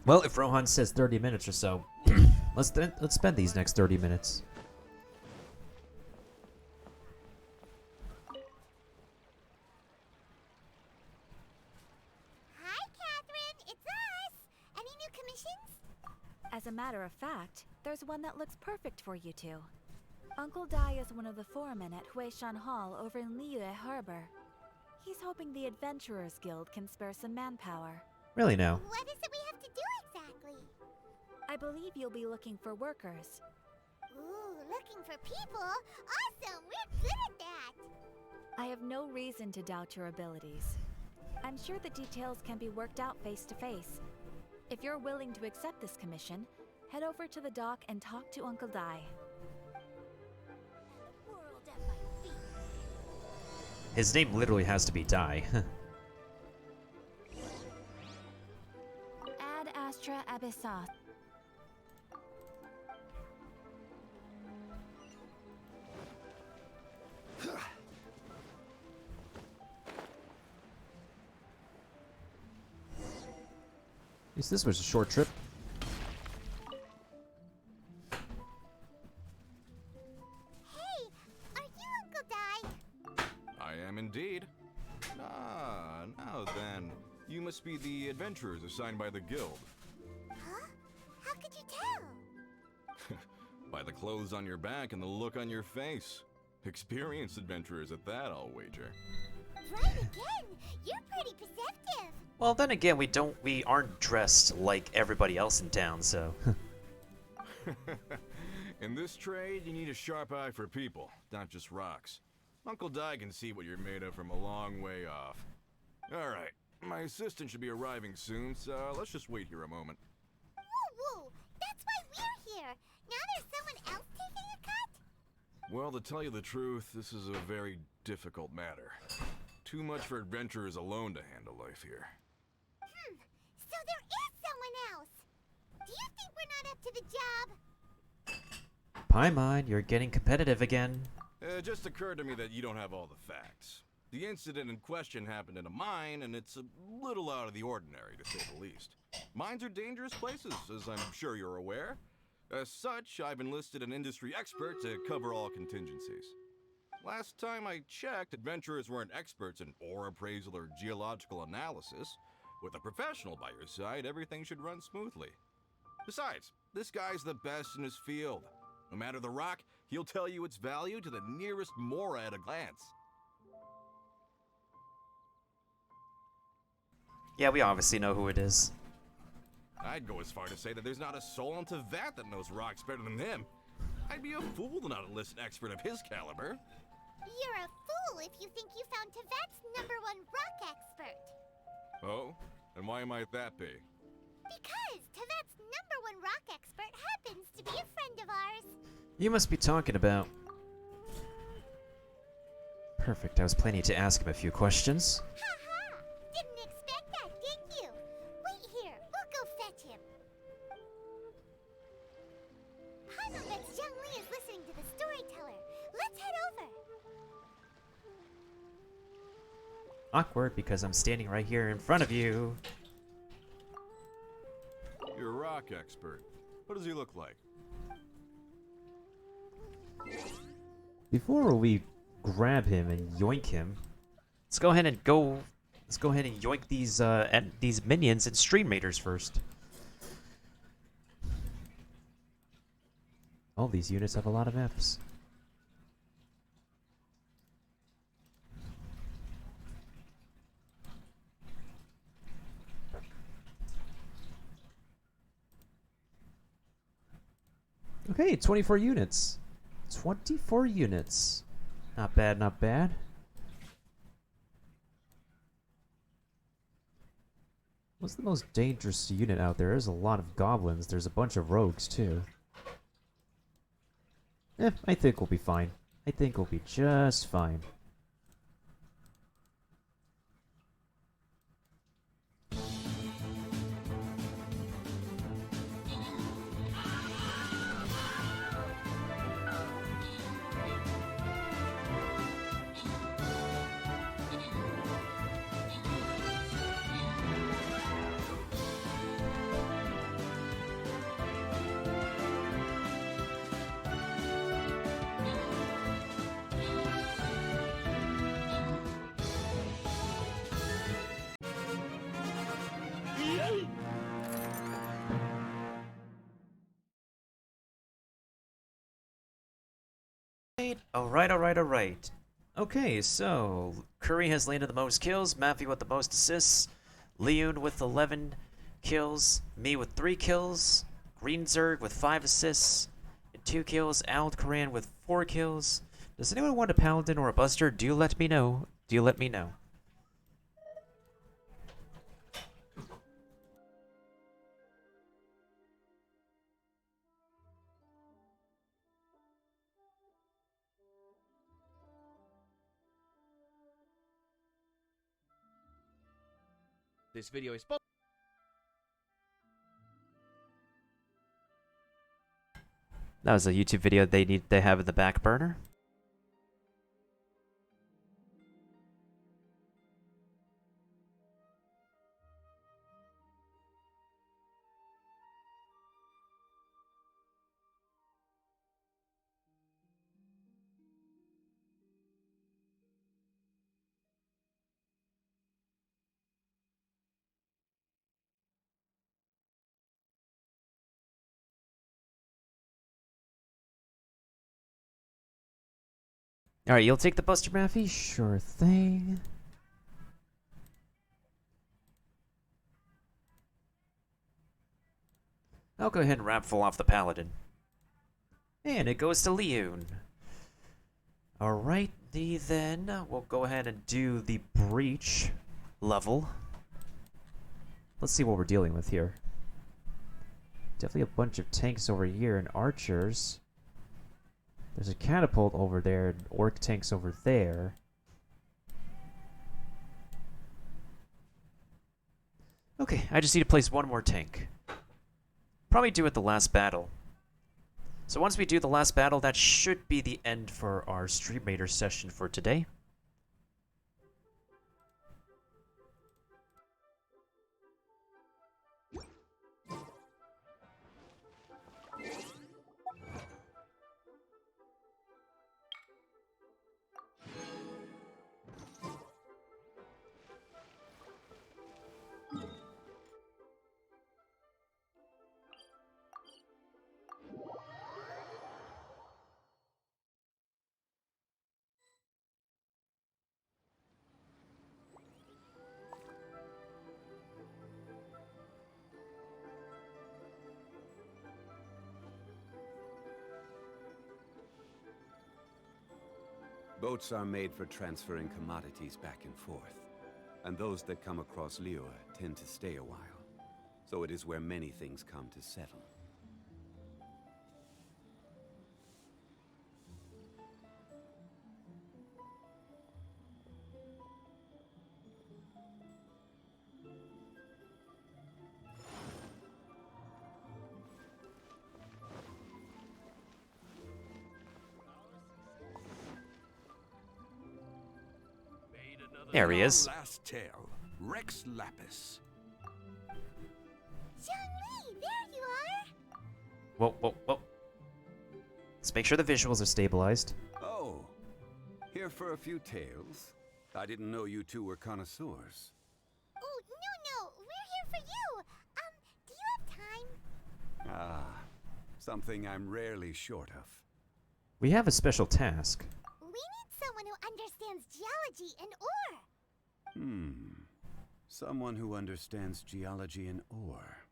Well, if Rohan says 30 minutes or so, let's spend these next 30 minutes. Hi, Catherine. It's us. Any new commissions? As a matter of fact, there's one that looks perfect for you two. Uncle Dai is one of the foremen at Huishan Hall over in Liyue Harbor. He's hoping the Adventurers Guild can spare some manpower. Really now? What is it we have to do exactly? I believe you'll be looking for workers. Ooh, looking for people? Awesome! We're good at that! I have no reason to doubt your abilities. I'm sure the details can be worked out face to face. If you're willing to accept this commission, head over to the dock and talk to Uncle Dai. World at my feet. His name literally has to be Dai. Ad Astra Abyssath. At least this was a short trip. Hey, are you Uncle Dai? I am indeed. Ah, now then. You must be the adventurers assigned by the guild. Huh? How could you tell? By the clothes on your back and the look on your face. Experienced adventurers at that, I'll wager. Right again! You're pretty perceptive! Well, then again, we aren't dressed like everybody else in town, so. In this trade, you need a sharp eye for people, not just rocks. Uncle Dai can see what you're made of from a long way off. Alright, my assistant should be arriving soon, so let's just wait here a moment. Woo woo! That's why we're here! Now there's someone else taking a cut? Well, to tell you the truth, this is a very difficult matter. Too much for adventurers alone to handle life here. So there is someone else! Do you think we're not up to the job? Paimon, you're getting competitive again. It just occurred to me that you don't have all the facts. The incident in question happened in a mine, and it's a little out of the ordinary, to say the least. Mines are dangerous places, as I'm sure you're aware. As such, I've enlisted an industry expert to cover all contingencies. Last time I checked, adventurers weren't experts in ore appraisal or geological analysis. With a professional by your side, everything should run smoothly. Besides, this guy's the best in his field. No matter the rock, he'll tell you its value to the nearest mora at a glance. Yeah, we obviously know who it is. I'd go as far to say that there's not a soul on Tevat that knows rocks better than him. I'd be a fool to not enlist an expert of his caliber. You're a fool if you think you found Tevat's #1 rock expert. Oh? And why might that be? Because Tevat's #1 rock expert happens to be a friend of ours. You must be talking about... Perfect, I was planning to ask him a few questions. Ha! Didn't expect that, did you? Wait here, we'll go fetch him. Paimon bets DongLi is listening to the storyteller. Let's head over. Awkward, because I'm standing right here in front of you. You're a rock expert. What does he look like? Before we grab him and yoink him, let's go ahead and yoink these minions and stream raiders first. All these units have a lot of Fs. Okay, 24 units. 24 units. Not bad, not bad. What's the most dangerous unit out there? There's a lot of goblins. There's a bunch of rogues, too. I think we'll be fine. I think we'll be just fine. Alright. Okay, so Curry has landed the most kills, Matthew with the most assists, Leon with 11 kills, me with 3 kills, Green Zerg with 5 assists, and 2 kills, Ald Koran with 4 kills. Does anyone want a Paladin or a Buster? Do let me know. This video is That was a YouTube video they have in the back burner. Alright, you'll take the Buster, Matthew? Sure thing. I'll go ahead and raffle off the Paladin. And it goes to Leon. Alrighty then, we'll go ahead and do the Breach level. Let's see what we're dealing with here. Definitely a bunch of tanks over here and archers. There's a catapult over there and orc tanks over there. Okay, I just need to place one more tank. Probably do it the last battle. So once we do the last battle, that should be the end for our Stream Raider session for today. Boats are made for transferring commodities back and forth, and those that come across Liyue tend to stay a while, so it is where many things come to settle. There he is. Last tale, Rex Lapis. DongLi, there you are! Whoa. Let's make sure the visuals are stabilized. Oh, here for a few tales? I didn't know you two were connoisseurs. Oh, no, we're here for you! Do you have time? Ah, something I'm rarely short of. We have a special task. We need someone who understands geology and ore! Someone who understands geology and ore.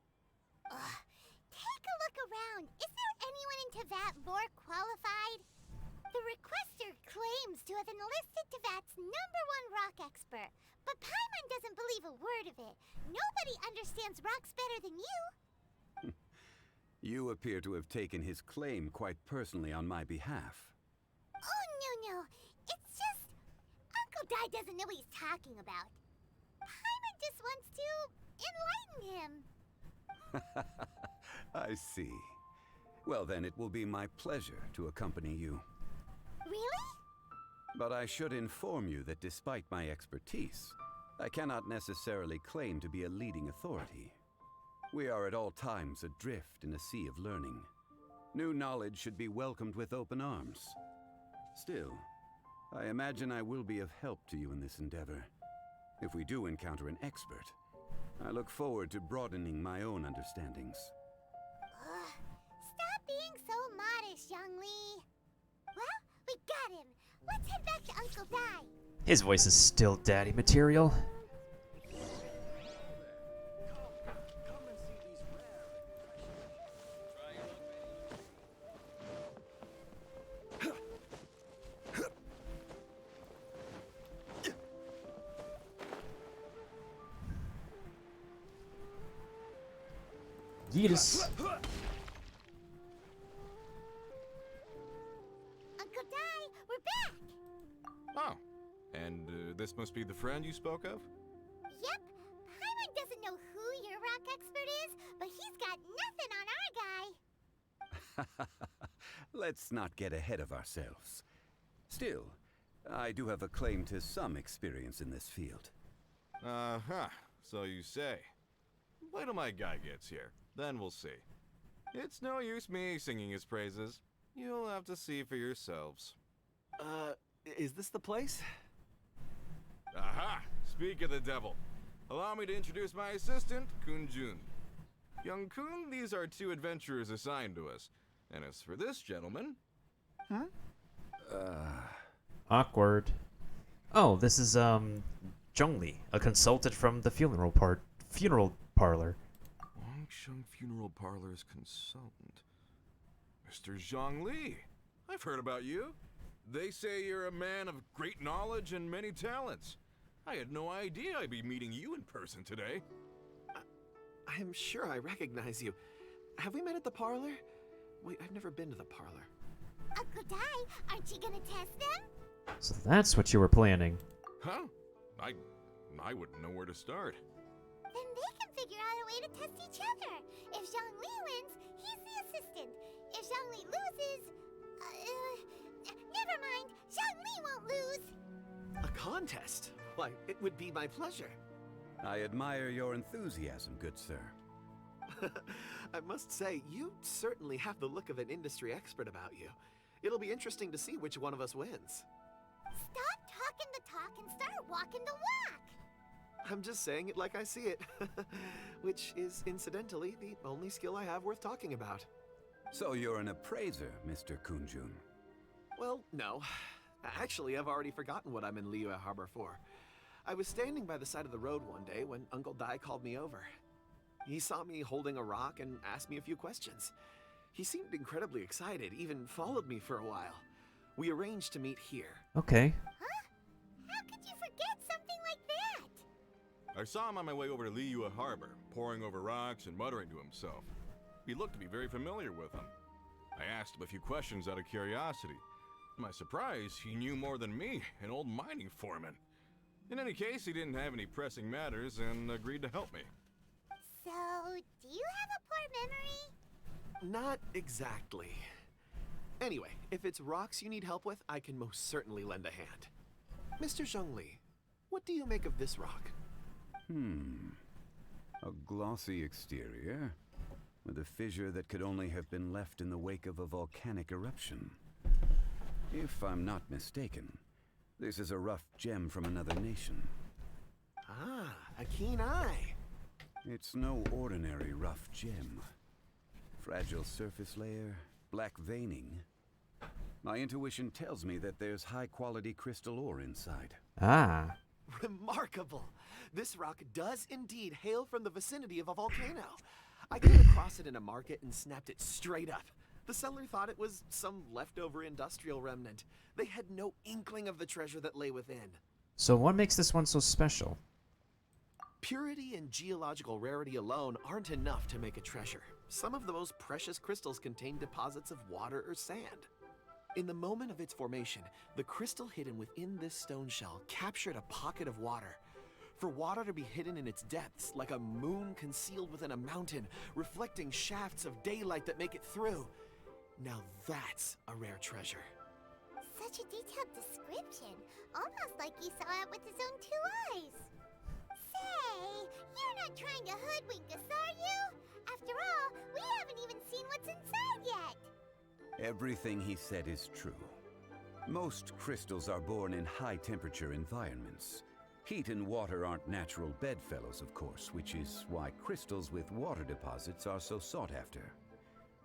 Take a look around. Is there anyone in Teyvat more qualified? The requester claims to have enlisted Teyvat's #1 rock expert, but Paimon doesn't believe a word of it. Nobody understands rocks better than you. You appear to have taken his claim quite personally on my behalf. Oh, no. It's just... Uncle Dai doesn't know what he's talking about. Paimon just wants to enlighten him. I see. Well then, it will be my pleasure to accompany you. Really? But I should inform you that despite my expertise, I cannot necessarily claim to be a leading authority. We are at all times adrift in a sea of learning. New knowledge should be welcomed with open arms. Still, I imagine I will be of help to you in this endeavor. If we do encounter an expert, I look forward to broadening my own understandings. Stop being so modest, DongLi. Well, we Uncle Dai. His voice is still daddy material. Yeetus. Uncle Dai, we're back. Oh, and this must be the friend you spoke of? Yep. Paimon doesn't know who your rock expert is, but he's got nothing on our guy. Let's not get ahead of ourselves. Still, I do have a claim to some experience in this field. Uh-huh, so you say. Wait till my guy gets here, then we'll see. It's no use me singing his praises. You'll have to see for yourselves. Is this the place? Aha! Speak of the devil. Allow me to introduce my assistant, Kun-jun. Young Kun, these are 2 adventurers assigned to us. And as for this gentleman... Awkward. Oh, this is DongLi, a consultant from the funeral parlor. Longsheng Funeral Parlor's consultant. Mr. DongLi. I've heard about you. They say you're a man of great knowledge and many talents. I had no idea I'd be meeting you in person today. I am sure I recognize you. Have we met at the parlor? Wait, I've never been to the parlor. Uncle Dai, aren't you gonna test them? So that's what you were planning. Huh? I wouldn't know where to start. Then they can figure out a way to test each other. If Zhongli wins, he's the assistant. If Zhongli loses, never mind. Zhongli won't lose. A contest? Why, it would be my pleasure. I admire your enthusiasm, good sir. I must say, you certainly have the look of an industry expert about you. It'll be interesting to see which one of us wins. Stop talking the talk and start walking the walk. I'm just saying it like I see it. Which is, incidentally, the only skill I have worth talking about. So you're an appraiser, Mr. Kun-jun. Well, no. Actually, I've already forgotten what I'm in Liyue Harbor for. I was standing by the side of the road one day when Uncle Dai called me over. He saw me holding a rock and asked me a few questions. He seemed incredibly excited, even followed me for a while. We arranged to meet here. Okay. Huh? How could you forget something like that? I saw him on my way over to Liyue Harbor, poring over rocks and muttering to himself. He looked to be very familiar with them. I asked him a few questions out of curiosity. To my surprise, he knew more than me, an old mining foreman. In any case, he didn't have any pressing matters and agreed to help me. So, do you have a poor memory? Not exactly. Anyway, if it's rocks you need help with, I can most certainly lend a hand. Mr. DongLi, what do you make of this rock? A glossy exterior, with a fissure that could only have been left in the wake of a volcanic eruption. If I'm not mistaken, this is a rough gem from another nation. Ah, a keen eye. It's no ordinary rough gem. Fragile surface layer, black veining. My intuition tells me that there's high-quality crystal ore inside. Ah. Remarkable! This rock does indeed hail from the vicinity of a volcano. I came across it in a market and snapped it straight up. The seller thought it was some leftover industrial remnant. They had no inkling of the treasure that lay within. So what makes this one so special? Purity and geological rarity alone aren't enough to make a treasure. Some of the most precious crystals contain deposits of water or sand. In the moment of its formation, the crystal hidden within this stone shell captured a pocket of water. For water to be hidden in its depths, like a moon concealed within a mountain, reflecting shafts of daylight that make it through. Now that's a rare treasure. Such a detailed description, almost like he saw it with his own 2 eyes. Say, you're not trying to hoodwink us, are you? After all, we haven't even seen what's inside yet. Everything he said is true. Most crystals are born in high-temperature environments. Heat and water aren't natural bedfellows, of course, which is why crystals with water deposits are so sought after.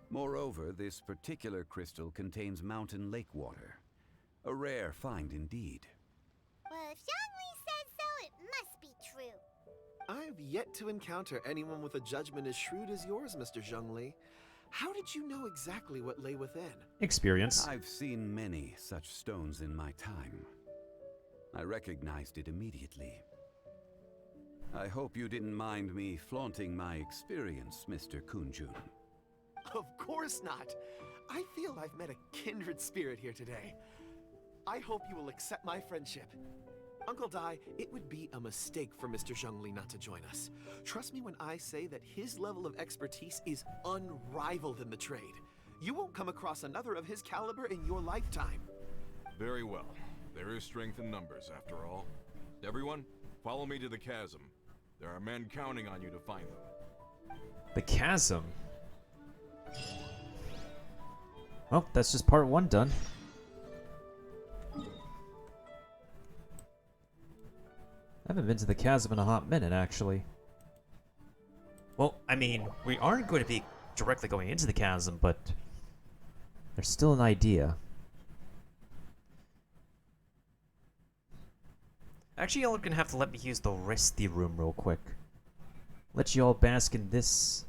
Moreover, this particular crystal contains mountain lake water. A rare find indeed. I've yet to encounter anyone with a judgment as shrewd as yours, Mr. DongLi. How did you know exactly what lay within? Experience. I've seen many such stones in my time. I recognized it immediately. I hope you didn't mind me flaunting my experience, Mr. Kunjun. Of course not. I feel I've met a kindred spirit here today. I hope you will accept my friendship. Uncle Dai, it would be a mistake for Mr. DongLi not to join us. Trust me when I say that his level of expertise is unrivaled in the trade. You won't come across another of his caliber in your lifetime. Very well. There is strength in numbers, after all. Everyone, follow me to the chasm. There are men counting on you to find them. The chasm. Well, that's just part 1 done. I haven't been to the chasm in a hot minute, actually. Well, I mean, we aren't going to be directly going into the chasm, but there's still an idea. Actually, y'all are gonna have to let me use the resty room real quick. Let y'all bask in this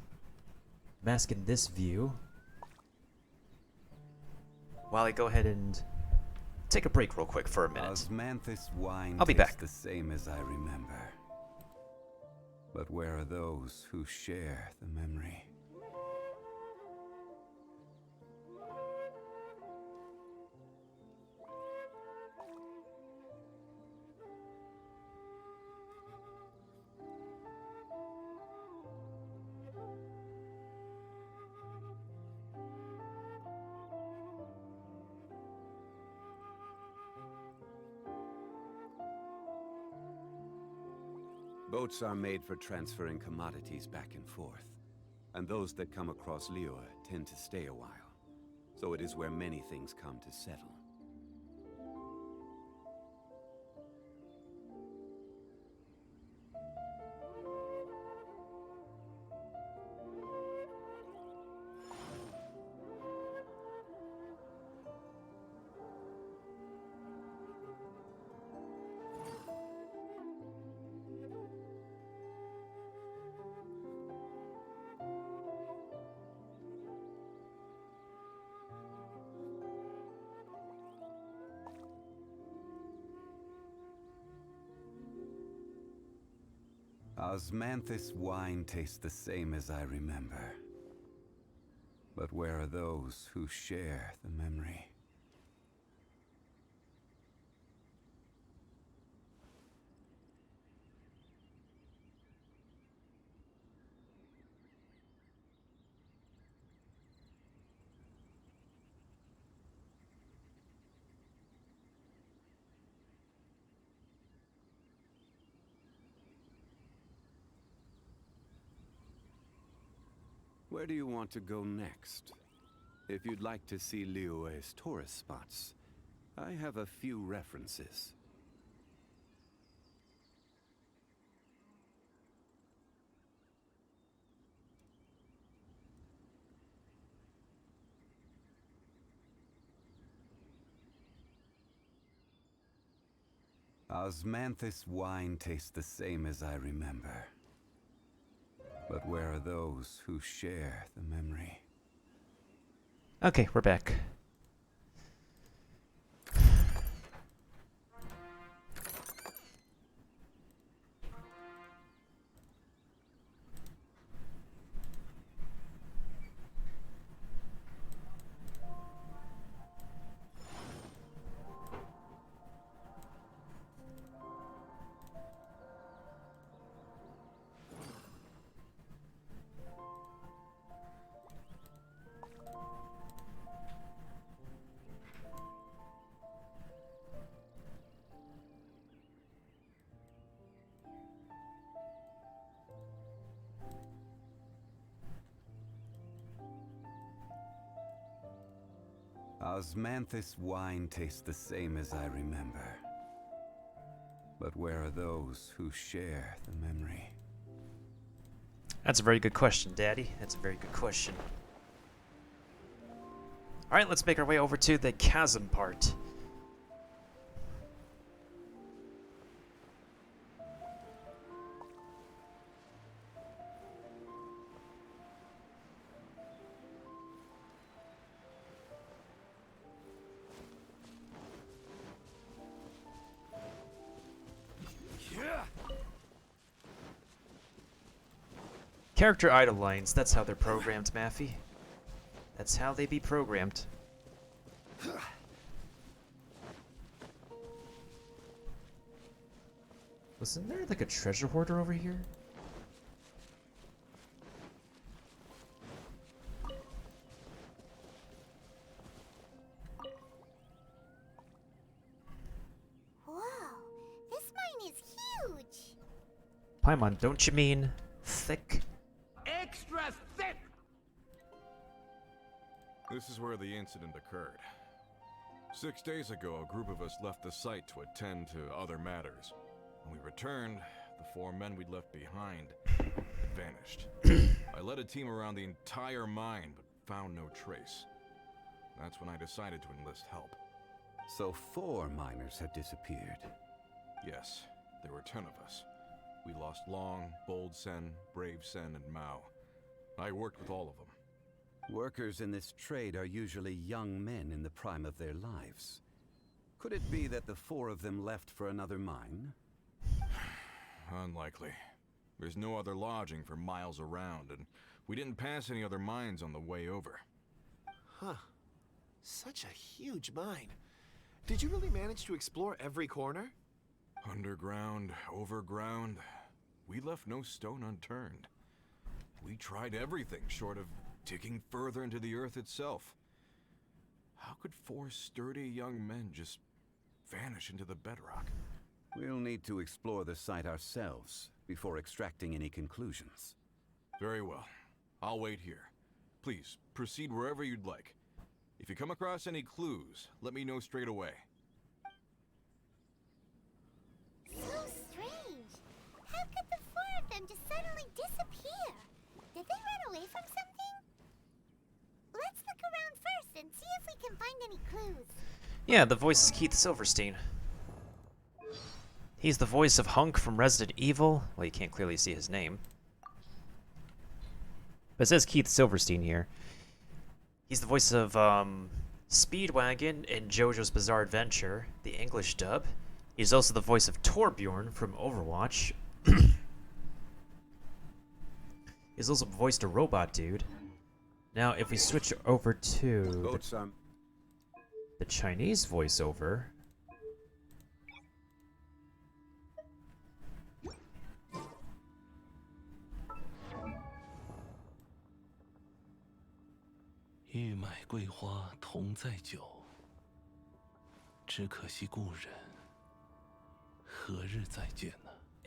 view. While I go ahead and take a break real quick for a minute. Osmanthus wine I'll be tastes back. the same as I remember. But where are those who share the memory? Boats are made for transferring commodities back and forth, and those that come across Liyue tend to stay a while. So it is where many things come to settle. Osmanthus wine tastes the same as I remember. But where are those who share the memory? Where do you want to go next? If you'd like to see Liyue's tourist spots, I have a few references. Osmanthus wine tastes the same as I remember. But where are those who share the memory? Okay, we're back. Osmanthus wine tastes the same as I remember. But where are those who share the memory? That's a very good question, Daddy. That's a very good question. Alright, let's make our way over to the chasm part. Character idle lines, that's how they're programmed, Maffy. That's how they be programmed. Wasn't there like a treasure hoarder over here? Whoa, this mine is huge. Paimon, don't you mean thick? Extra thick! This is where the incident occurred. 6 days ago, a group of us left the site to attend to other matters. When we returned, the 4 men we'd left behind vanished. I led a team around the entire mine, but found no trace. That's when I decided to enlist help. So 4 miners had disappeared. Yes, there were 10 of us. We lost Long, Bold Sen, Brave Sen, and Mao. I worked with all of them. Workers in this trade are usually young men in the prime of their lives. Could it be that the 4 of them left for another mine? Unlikely. There's no other lodging for miles around, and we didn't pass any other mines on the way over. Huh. Such a huge mine. Did you really manage to explore every corner? Underground, overground, we left no stone unturned. We tried everything short of digging further into the earth itself. How could 4 sturdy young men just vanish into the bedrock? We'll need to explore the site ourselves before extracting any conclusions. Very well. I'll wait here. Please, proceed wherever you'd like. If you come across any clues, let me know straight away. So strange. How could the 4 of them just suddenly disappear? Did they run away from something? Let's look around first and see if we can find any clues. Yeah, the voice is Keith Silverstein. He's the voice of Hunk from Resident Evil. Well, you can't clearly see his name. But it says Keith Silverstein here. He's the voice of Speedwagon in JoJo's Bizarre Adventure, the English dub. He's also the voice of Torbjorn from Overwatch. He's also voiced a robot dude. Now, if we switch over to the Chinese voiceover,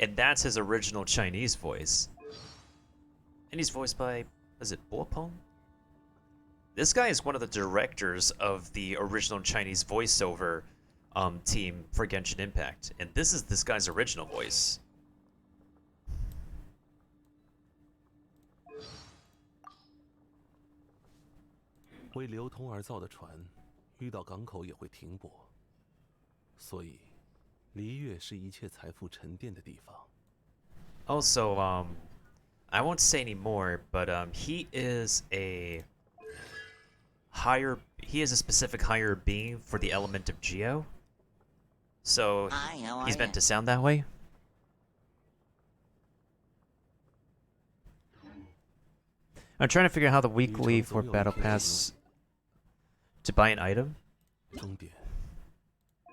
and that's his original Chinese voice. And he's voiced by, is it Boapeng? This guy is one of the directors of the original Chinese voiceover team for Genshin Impact. And this is this guy's original voice. Also, I won't say any more, but he is a specific higher being for the element of Geo. So he's meant to sound that way. I'm trying to figure out how the weekly for Battle Pass to buy an item.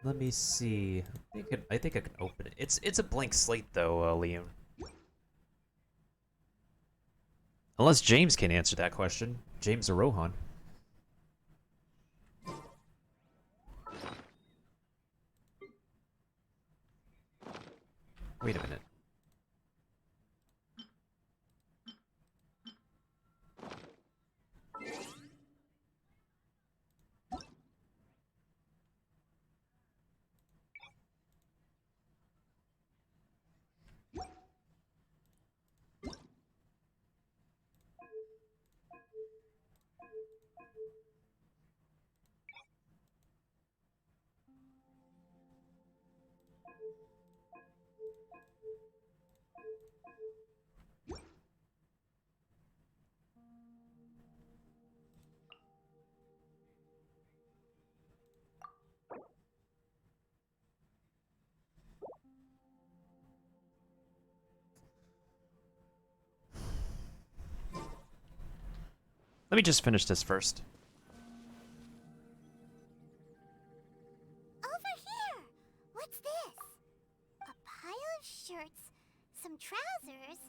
Let me see. I think I can open it. It's a blank slate though, Leon. Unless James can answer that question. James or Rohan. Wait a minute. Let me just finish this first. Over here! What's this? A pile of shirts, some trousers.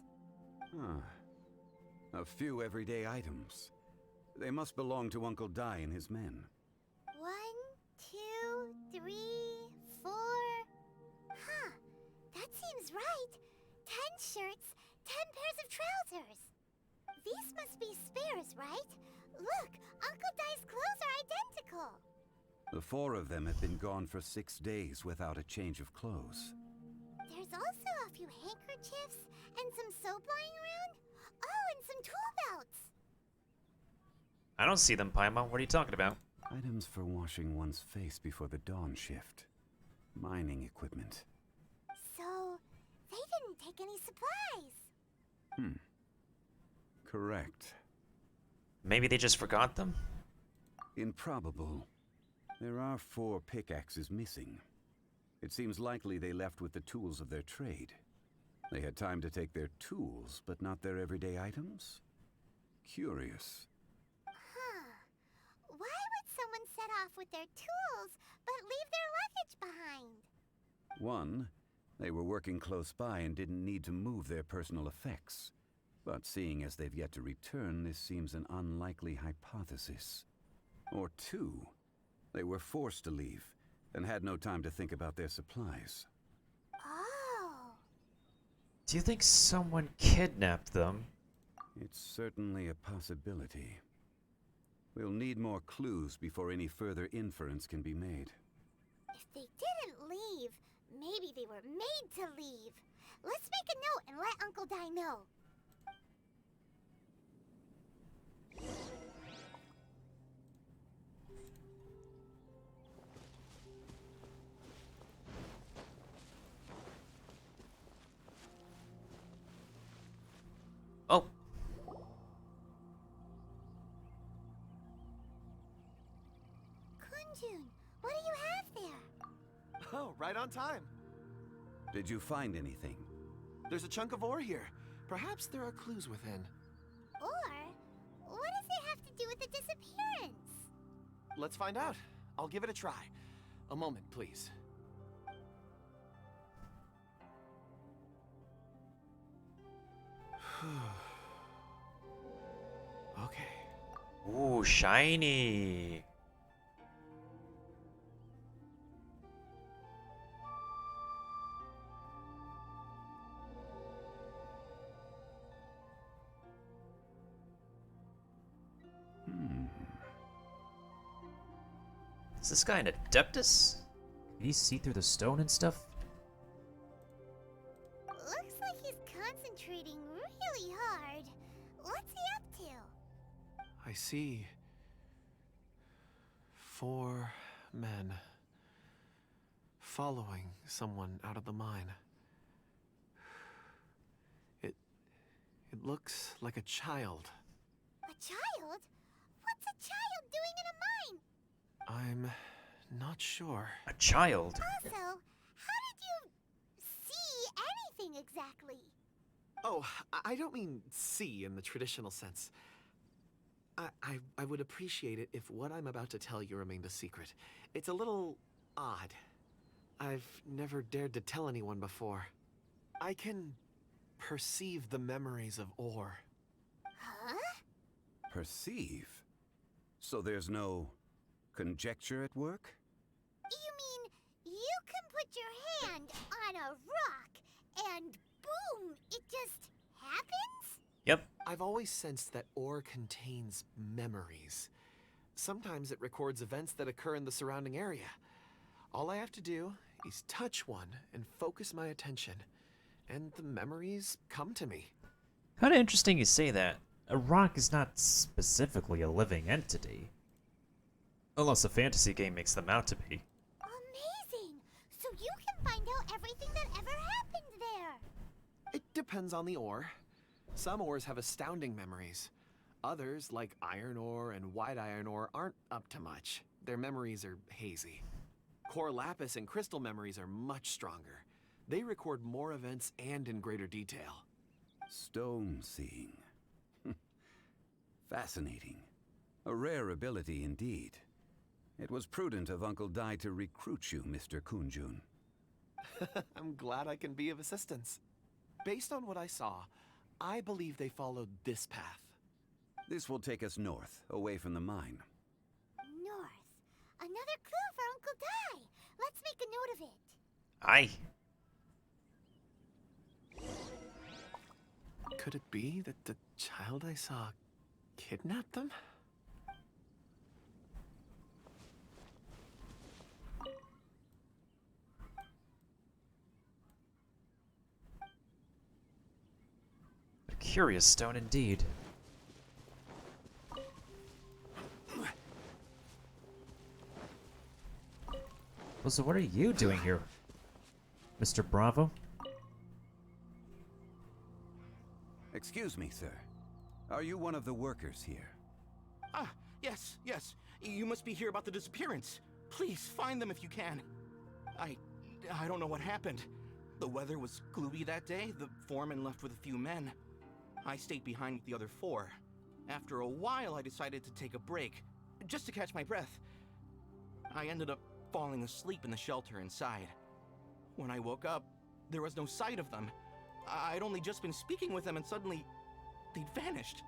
A few everyday items. They must belong to Uncle Dai and his men. 1, 2, 3, 4. Huh, that seems right. 10 shirts, 10 pairs of trousers. These must be spares, right? Look, Uncle Dai's clothes are identical. The 4 of them have been gone for 6 days without a change of clothes. There's also a few handkerchiefs and some soap lying around. Oh, and some tool belts. I don't see them, Paimon. What are you talking about? Items for washing one's face before the dawn shift. Mining equipment. So, they didn't take any supplies. Correct. Maybe they just forgot them? Improbable. There are 4 pickaxes missing. It seems likely they left with the tools of their trade. They had time to take their tools, but not their everyday items? Curious. Huh. Why would someone set off with their tools, but leave their luggage behind? 1, they were working close by and didn't need to move their personal effects. But seeing as they've yet to return, this seems an unlikely hypothesis. Or 2, they were forced to leave and had no time to think about their supplies. Oh. Do you think someone kidnapped them? It's certainly a possibility. We'll need more clues before any further inference can be made. If they didn't leave, maybe they were made to leave. Let's make a note and let Uncle Dai know. Oh, Kunjun, what do you have there? Oh, right on time. Did you find anything? There's a chunk of ore here. Perhaps there are clues within. Or, what does it have to do with the disappearance? Let's find out. I'll give it a try. A moment, please. Okay. ooh, shiny. Is this guy an Adeptus? Can he see through the stone and stuff? Looks like he's concentrating really hard. What's he up to? I see 4 men following someone out of the mine. It looks like a child. A child? What's a child doing in a mine? I'm not sure. A child? Also, how did you see anything exactly? Oh, I don't mean see in the traditional sense. I would appreciate it if what I'm about to tell you remained a secret. It's a little odd. I've never dared to tell anyone before. I can perceive the memories of ore. Huh? Perceive? So there's no conjecture at work? You mean you can put your hand on a rock and boom, it just happens? Yep. I've always sensed that ore contains memories. Sometimes it records events that occur in the surrounding area. All I have to do is touch one and focus my attention, and the memories come to me. Kinda interesting you say that. A rock is not specifically a living entity. Unless a fantasy game makes them out to be. Amazing! So you can find out everything that ever happened there. It depends on the ore. Some ores have astounding memories. Others, like iron ore and white iron ore, aren't up to much. Their memories are hazy. Core lapis and crystal memories are much stronger. They record more events and in greater detail. Stone seeing. Fascinating. A rare ability indeed. It was prudent of Uncle Dai to recruit you, Mr. Kunjun. I'm glad I can be of assistance. Based on what I saw, I believe they followed this path. This will take us north, away from the mine. North. Another clue for Uncle Dai. Let's make a note of it. Aye. Could it be that the child I saw kidnapped them? A curious stone indeed. Well, so what are you doing here, Mr. Bravo? Excuse me, sir. Are you one of the workers here? Ah, yes. You must be here about the disappearance. Please, find them if you can. I don't know what happened. The weather was gloomy that day. The foreman left with a few men. I stayed behind with the other 4. After a while, I decided to take a break, just to catch my breath. I ended up falling asleep in the shelter inside. When I woke up, there was no sight of them. I'd only just been speaking with them and suddenly they'd vanished.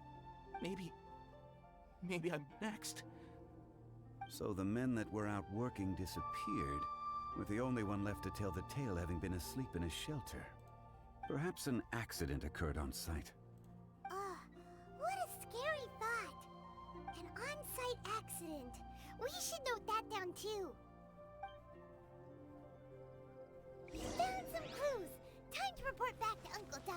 Maybe I'm next. So the men that were out working disappeared, with the only one left to tell the tale having been asleep in a shelter. Perhaps an accident occurred on site. What a scary thought. An on-site accident. We should note that down too. We found some clues. Time to report back to Uncle Dai.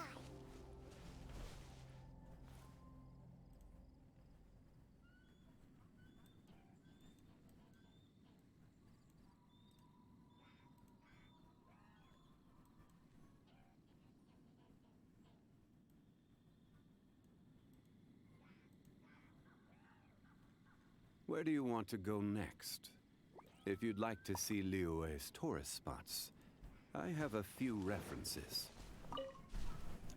Where do you want to go next? If you'd like to see Liyue's tourist spots, I have a few references.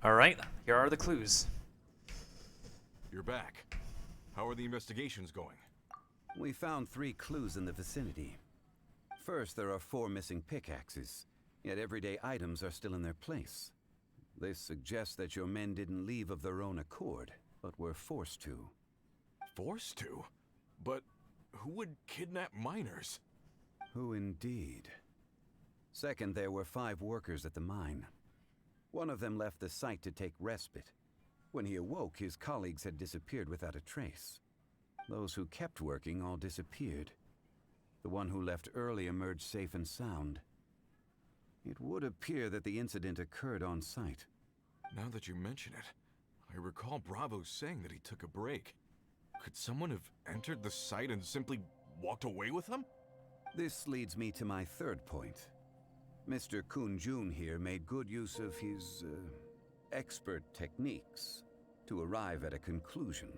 Alright, here are the clues. You're back. How are the investigations going? We found 3 clues in the vicinity. First, there are 4 missing pickaxes, yet everyday items are still in their place. This suggests that your men didn't leave of their own accord, but were forced to. Forced to? But who would kidnap miners? Who indeed? Second, there were 5 workers at the mine. One of them left the site to take respite. When he awoke, his colleagues had disappeared without a trace. Those who kept working all disappeared. The one who left early emerged safe and sound. It would appear that the incident occurred on site. Now that you mention it, I recall Bravo saying that he took a break. Could someone have entered the site and simply walked away with him? This leads me to my third point. Mr. Kunjun here made good use of his, expert techniques to arrive at a conclusion.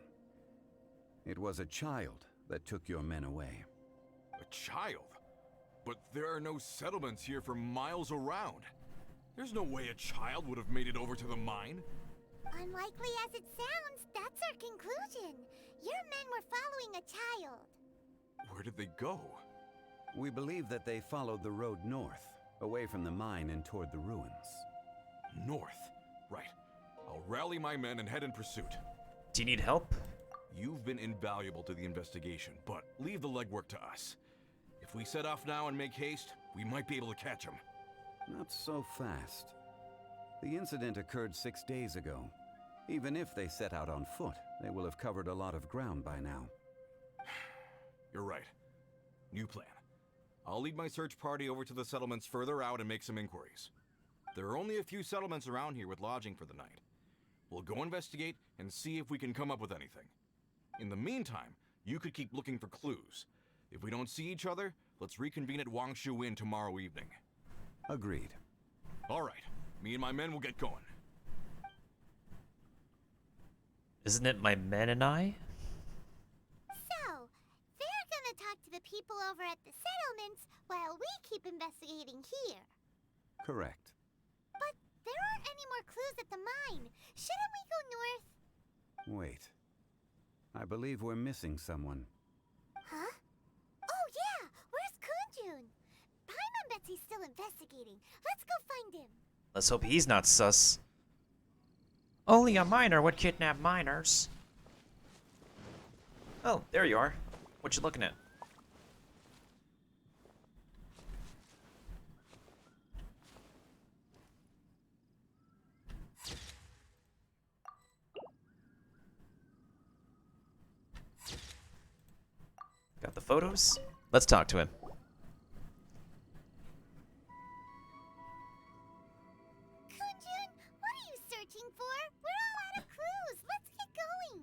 It was a child that took your men away. A child? But there are no settlements here for miles around. There's no way a child would have made it over to the mine. Unlikely as it sounds, that's our conclusion. Your men were following a child. Where did they go? We believe that they followed the road north, away from the mine and toward the ruins. North. Right. I'll rally my men and head in pursuit. Do you need help? You've been invaluable to the investigation, but leave the legwork to us. If we set off now and make haste, we might be able to catch them. Not so fast. The incident occurred 6 days ago. Even if they set out on foot, they will have covered a lot of ground by now. You're right. New plan. I'll lead my search party over to the settlements further out and make some inquiries. There are only a few settlements around here with lodging for the night. We'll go investigate and see if we can come up with anything. In the meantime, you could keep looking for clues. If we don't see each other, let's reconvene at Wangshu Inn tomorrow evening. Agreed. All right. Me and my men will get going. Isn't it my men and I? So, they're gonna talk to the people over at the settlements while we keep investigating here. Correct. But there aren't any more clues at the mine. Shouldn't we go north? Wait. I believe we're missing someone. Huh? Oh yeah! Where's Kunjun? Paimon bets he's still investigating. Let's go find him. Let's hope he's not sus. Only a minor would kidnap minors. Oh, there you are. What you looking at? Got the photos? Let's talk to him. Kunjun, what are you searching for? We're all out of clues. Let's get going.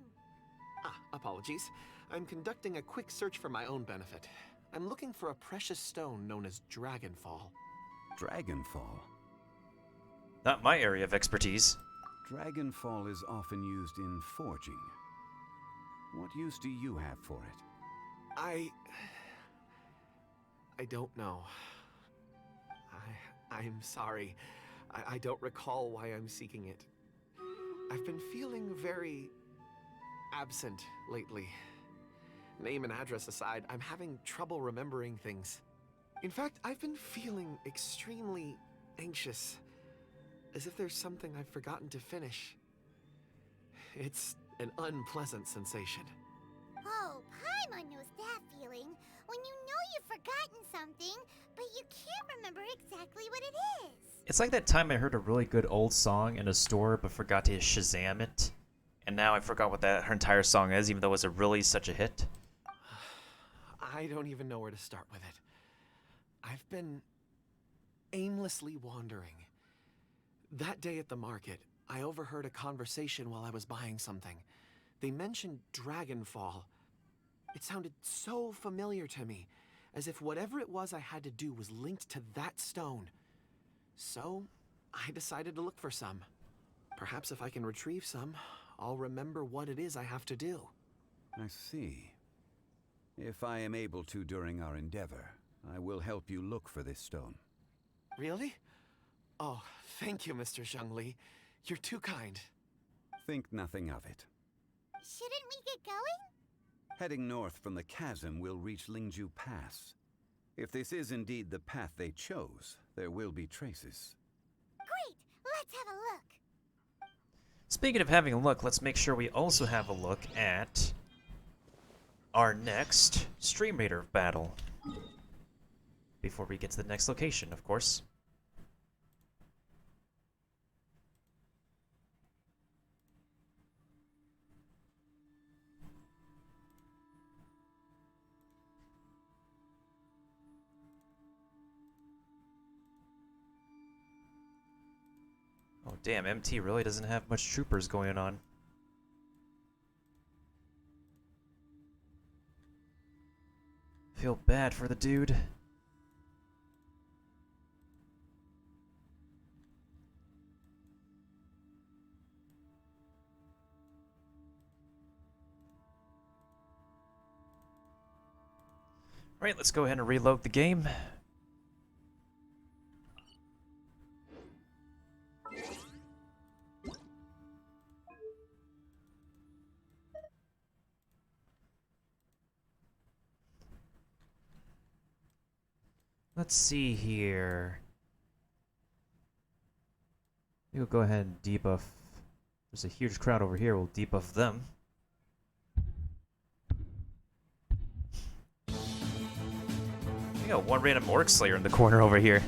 Ah, apologies. I'm conducting a quick search for my own benefit. I'm looking for a precious stone known as Dragonfall. Dragonfall. Not my area of expertise. Dragonfall is often used in forging. What use do you have for it? I don't know. I'm sorry. I don't recall why I'm seeking it. I've been feeling very absent lately. Name and address aside, I'm having trouble remembering things. In fact, I've been feeling extremely anxious, as if there's something I've forgotten to finish. It's an unpleasant sensation. Oh, Paimon knows that feeling. When you know you've forgotten something, but you can't remember exactly what it is. It's like that time I heard a really good old song in a store but forgot to Shazam it. And now I forgot what that her entire song is, even though it was such a hit. I don't even know where to start with it. I've been aimlessly wandering. That day at the market, I overheard a conversation while I was buying something. They mentioned Dragonfall. It sounded so familiar to me, as if whatever it was I had to do was linked to that stone. So, I decided to look for some. Perhaps if I can retrieve some, I'll remember what it is I have to do. I see. If I am able to during our endeavor, I will help you look for this stone. Really? Oh, thank you, Mr. DongLi. You're too kind. Think nothing of it. Shouldn't we get going? Heading north from the chasm, we'll reach Lingju Pass. If this is indeed the path they chose, there will be traces. Great! Let's have a look. Speaking of having a look, let's make sure we also have a look at our next Stream Raider battle. Before we get to the next location, of course. Oh damn, MT really doesn't have much troopers going on. Feel bad for the dude. Alright, let's go ahead and reload the game. Let's see here. We'll go ahead and debuff. There's a huge crowd over here. We'll debuff them. We got one random Orc Slayer in the corner over here.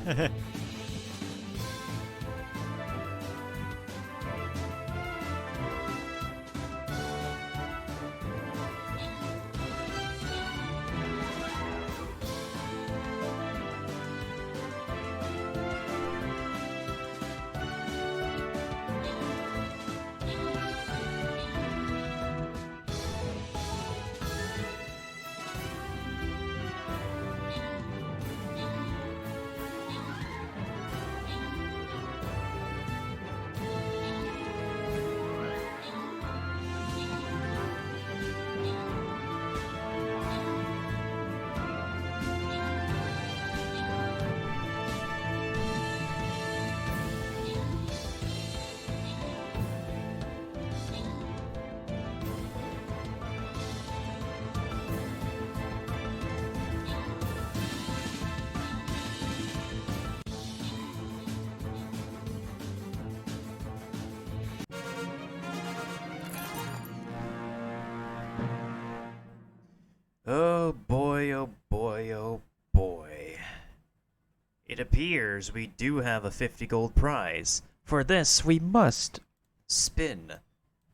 appears we do have a 50 gold prize. For this, we must spin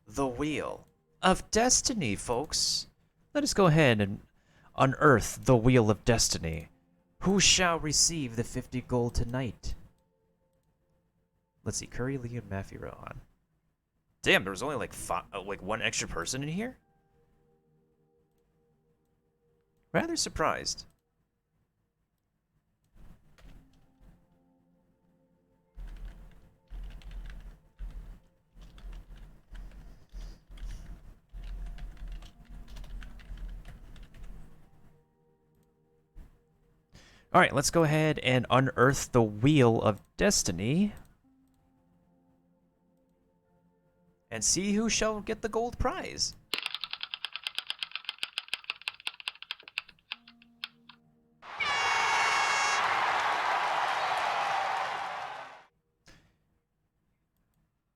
the wheel of destiny, folks. Let us go ahead and unearth the wheel of destiny. Who shall receive the 50 gold tonight? Let's see, Curry, Lee, and Matthew Rohan. Damn, there was only like one extra person in here? Rather surprised. Alright, let's go ahead and unearth the Wheel of Destiny. And see who shall get the gold prize.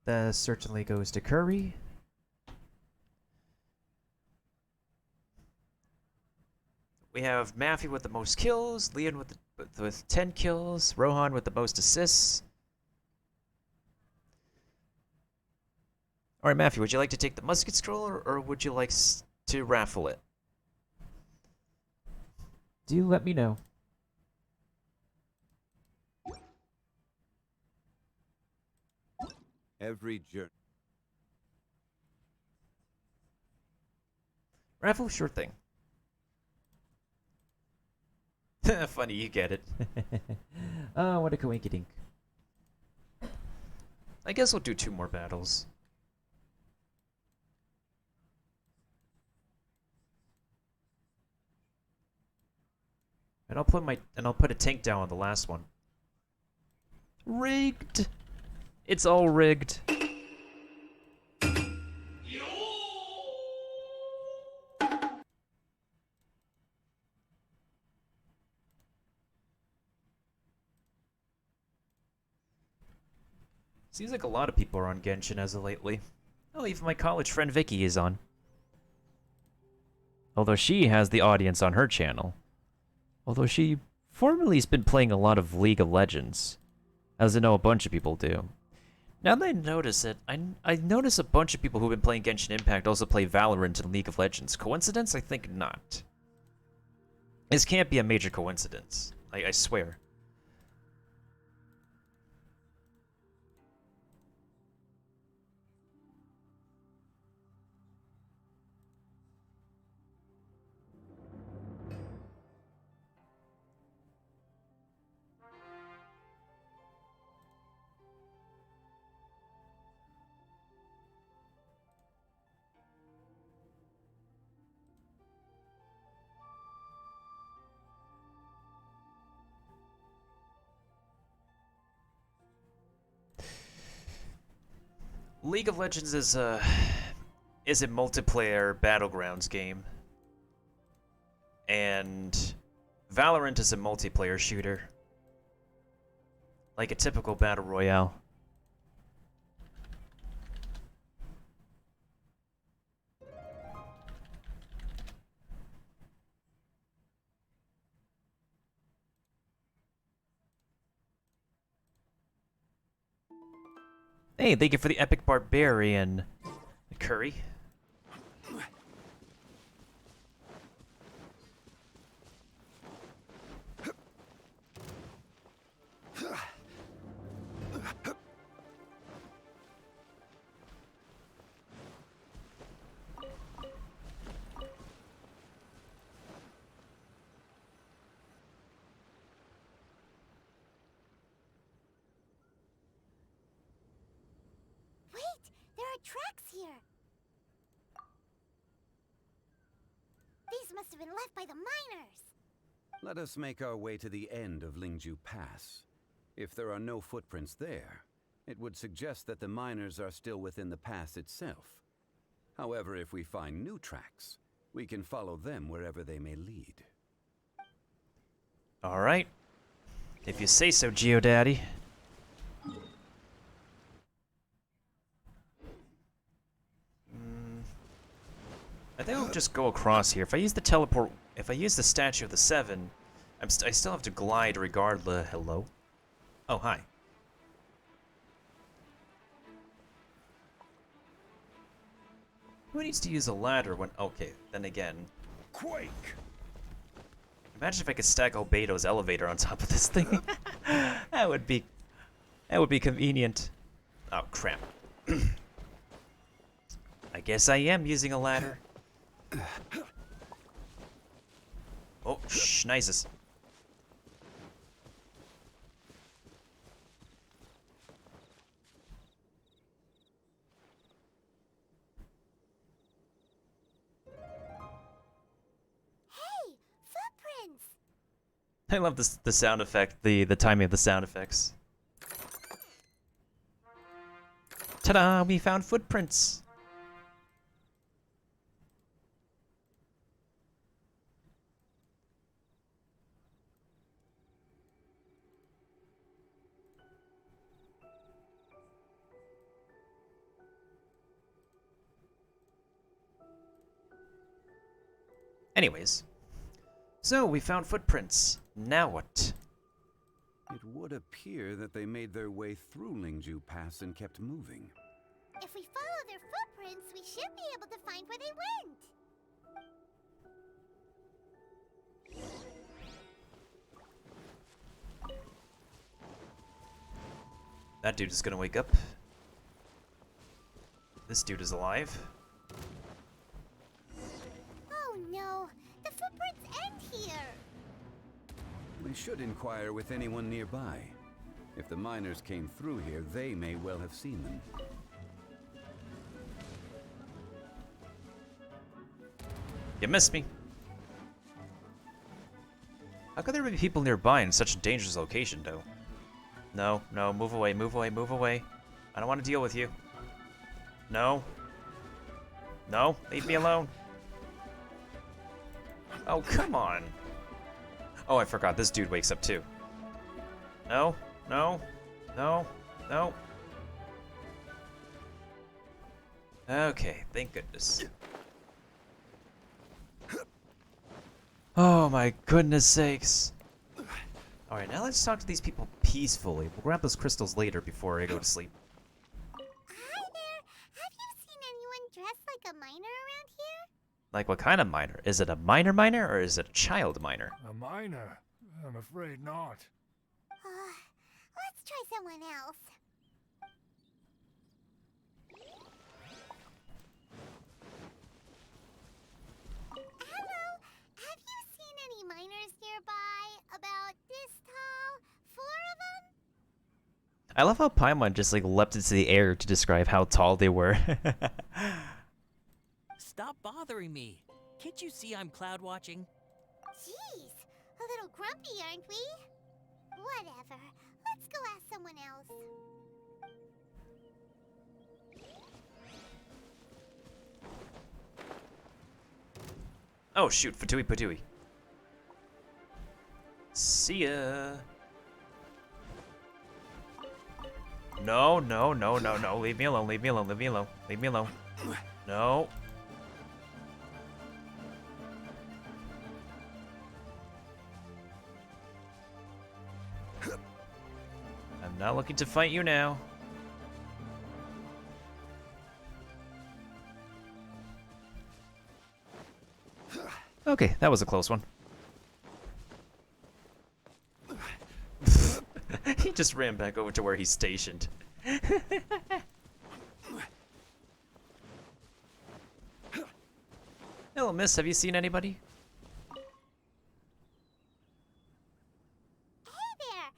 That certainly goes to Curry. We have Matthew with the most kills, Leon with 10 kills, Rohan with the most assists. All right, Matthew, would you like to take the musket scroll, or would you like to raffle it? Do let me know. Every journey. Raffle, sure thing. Funny, you get it. Oh, what a coinkydink. I guess we'll do 2 more battles. And I'll put a tank down on the last one. Rigged. It's all rigged. Seems like a lot of people are on Genshin as of lately. Oh, even my college friend Vicky is on. Although she has the audience on her channel. Although she formerly has been playing a lot of League of Legends. As I know a bunch of people do. Now that I notice it, I notice a bunch of people who've been playing Genshin Impact also play Valorant and League of Legends. Coincidence? I think not. This can't be a major coincidence. I swear. League of Legends is a multiplayer battlegrounds game, and Valorant is a multiplayer shooter, like a typical battle royale. Hey, thank you for the epic barbarian, Curry. Tracks here. These must have been left by the miners. Let us make our way to the end of Lingju Pass. If there are no footprints there, it would suggest that the miners are still within the pass itself. However, if we find new tracks, we can follow them wherever they may lead. All right. If you say so, Geodaddy. I think I'll just go across here. If I use the teleport, if I use the Statue of the Seven, I still have to glide regardless. Hello? Oh, hi. Who needs to use a ladder when... Okay, then again. Quake! Imagine if I could stack Albedo's elevator on top of this thing. That would be convenient. Oh, crap. I guess I am using a ladder. Oh, schneizes. Hey, footprints! I love this, the sound effect, the timing of the sound effects. Ta-da! We found footprints. Anyways, so we found footprints. Now what? It would appear that they made their way through Lingju Pass and kept moving. If we follow their footprints, we should be able to find where they went. That dude is gonna wake up. This dude is alive. Oh no, the footprints end here. We should inquire with anyone nearby. If the miners came through here, they may well have seen them. You missed me. How could there be people nearby in such a dangerous location, though? No, no, move away, move away, move away. I don't want to deal with you. No. No, leave me alone. Oh, come on. Oh, I forgot, this dude wakes up too. No, no, no, no. Okay, thank goodness. Oh my goodness sakes. Alright, now let's talk to these people peacefully. We'll grab those crystals later before I go to sleep. Hi there. Have you seen anyone dressed like a miner around here? Like what kind of miner? Is it a miner or is it a child miner? A miner? I'm afraid not. Let's try someone else. Hello. Have you seen any miners nearby? About this tall? 4 of them? I love how Paimon just like leapt into the air to describe how tall they were. Stop bothering me. Can't you see I'm cloud watching? Jeez, a little grumpy, aren't we? Whatever. Let's go ask someone else. Oh shoot, Fatui Patui. See ya. No, no, no, no, no. Leave me alone, leave me alone, leave me alone, leave me alone. No. I'm not looking to fight you now. Okay, that was a close one. He just ran back over to where he's stationed. Hello, miss. Have you seen anybody? Hey there!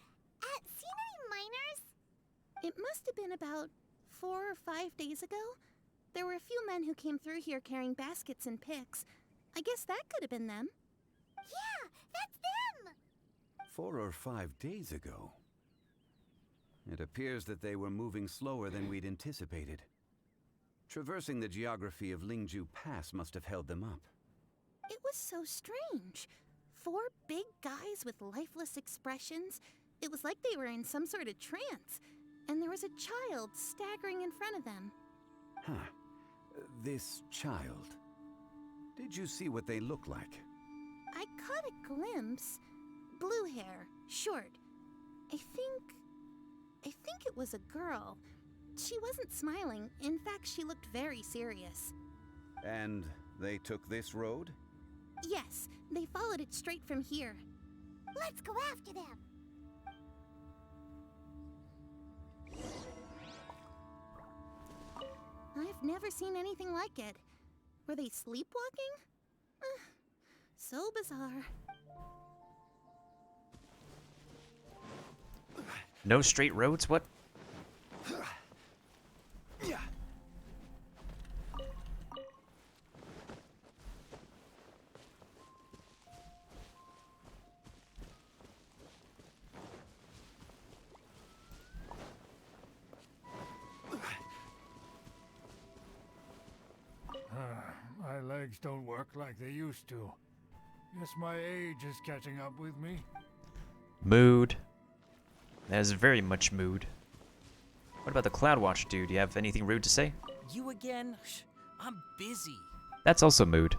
Seen any miners? It must have been about 4 or 5 days ago. There were a few men who came through here carrying baskets and picks. I guess that could have been them. Yeah, that's them! 4 or 5 days ago. It appears that they were moving slower than we'd anticipated. Traversing the geography of Lingju Pass must have held them up. It was so strange. 4 big guys with lifeless expressions. It was like they were in some sort of trance. And there was a child staggering in front of them. Huh. This child. Did you see what they look like? I caught a glimpse. Blue hair, short. I think I think it was a girl. She wasn't smiling. In fact, she looked very serious. And they took this road? Yes, they followed it straight from here. Let's go after them. I've never seen anything like it. Were they sleepwalking? So bizarre. No straight roads? What? My legs don't work like they used to. Guess my age is catching up with me. Mood. That is very much mood. What about the Cloud Watch dude? Do you have anything rude to say? You again? Shh, I'm busy. That's also mood.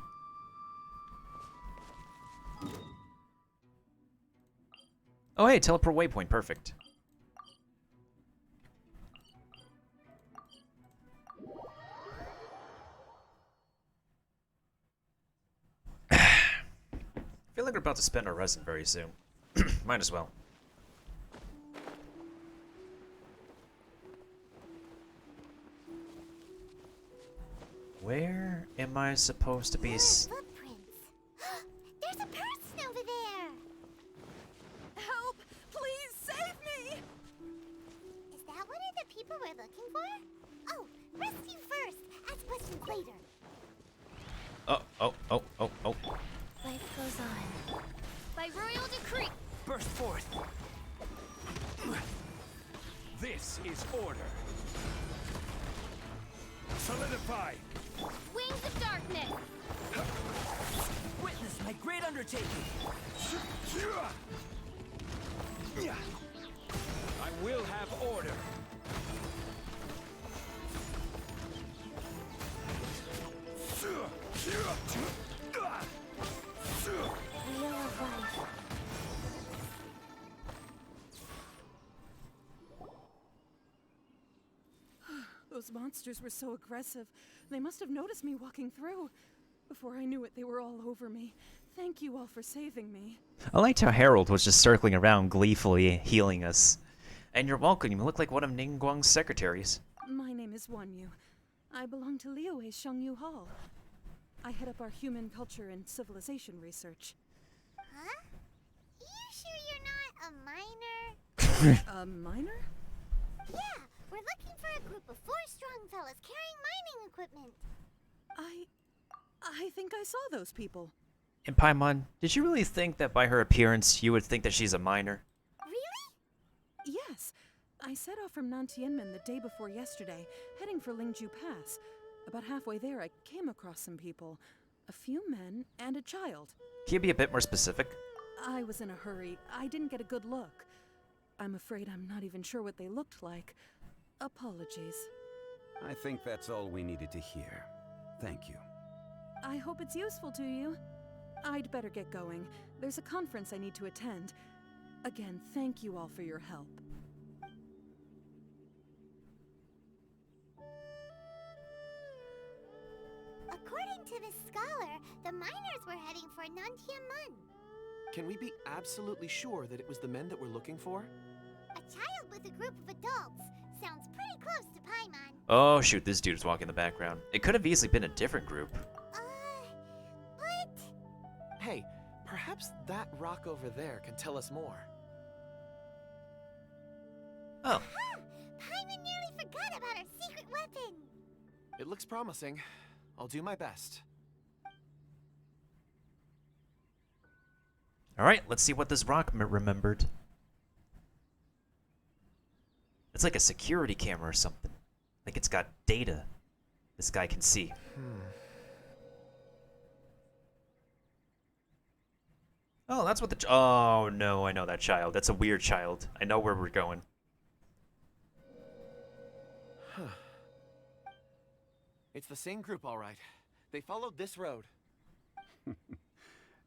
Oh hey, teleport waypoint, perfect. I feel like we're about to spend our resin very soon. Might as well. Where am I supposed to be? Footprints. There's a person over there. Help! Please save me! Is that one of the people we're looking for? Oh, rescue first. Ask questions later. Oh. Life goes on. By royal decree. Burst forth. This is order. Solidify. Wings of darkness. Witness my great undertaking. I will have order. Wheel of life. Those monsters were so aggressive. They must have noticed me walking through. Before I knew it, they were all over me. Thank you all for saving me. I liked how Harold was just circling around gleefully healing us. And you're welcome, you look like one of Ningguang's secretaries. My name is Wanyu. I belong to Liyue Shengyu Hall. I head up our human culture and civilization research. Huh? You sure you're not a miner? A miner? Yeah, we're looking for a group of 4 strong fellas carrying mining equipment. I think I saw those people. And Paimon, did you really think that by her appearance you would think that she's a miner? Really? Yes. I set off from Nantianmen the day before yesterday, heading for Lingju Pass. About halfway there, I came across some people. A few men and a child. Can you be a bit more specific? I was in a hurry. I didn't get a good look. I'm afraid I'm not even sure what they looked like. Apologies. I think that's all we needed to hear. Thank you. I hope it's useful to you. I'd better get going. There's a conference I need to attend. Again, thank you all for your help. According to this scholar, the miners were heading for Nantianmen. Can we be absolutely sure that it was the men that we're looking for? A child with a group of adults. Sounds pretty close to Paimon. Oh shoot, this dude's walking in the background. It could have easily been a different group. But... Hey, perhaps that rock over there can tell us more. Oh. Huh! Paimon nearly forgot about our secret weapon. It looks promising. I'll do my best. Alright, let's see what this rock remembered. It's like a security camera or something. Like it's got data this guy can see. Oh, that's what the... Oh, no, I know that child. That's a weird child. I know where we're going. It's the same group, all right. They followed this road.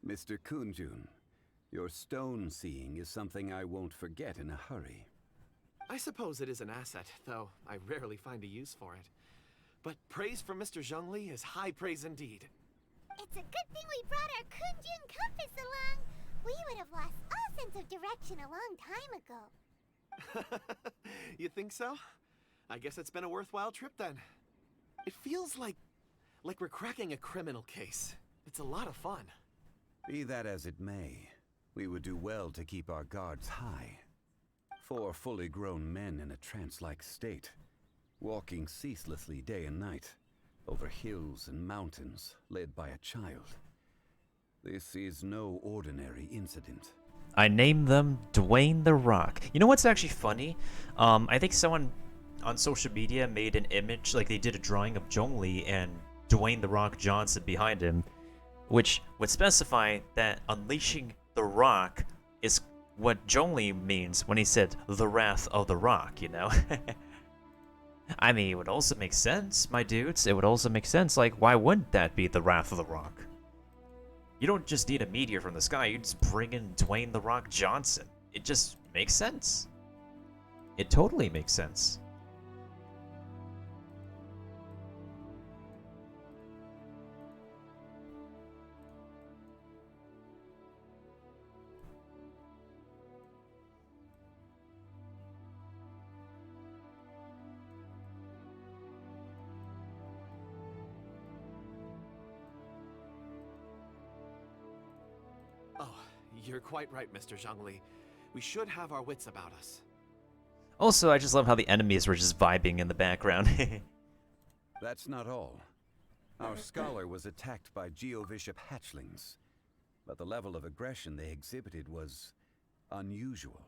Mr. Kunjun, your stone seeing is something I won't forget in a hurry. I suppose it is an asset, though I rarely find a use for it. But praise from Mr. DongLi is high praise indeed. It's a good thing we brought our Kunjun compass along. We would have lost all sense of direction a long time ago. You think so? I guess it's been a worthwhile trip then. It feels like we're cracking a criminal case. It's a lot of fun. Be that as it may, we would do well to keep our guards high. 4 fully grown men in a trance-like state, walking ceaselessly day and night, over hills and mountains, led by a child. This is no ordinary incident. I named them Dwayne the Rock. You know what's actually funny? I think someone on social media made an image, like they did a drawing of DongLi and Dwayne the Rock Johnson behind him, which would specify that unleashing the Rock is what DongLi means when he said the wrath of the Rock, you know? I mean, it would also make sense, my dudes. It would also make sense. Like, why wouldn't that be the wrath of the Rock? You don't just need a meteor from the sky. You just bring in Dwayne the Rock Johnson. It just makes sense. It totally makes sense. Oh, you're quite right, Mr. DongLi. We should have our wits about us. Also, I just love how the enemies were just vibing in the background. That's not all. Our scholar was attacked by Geovishap hatchlings, but the level of aggression they exhibited was unusual.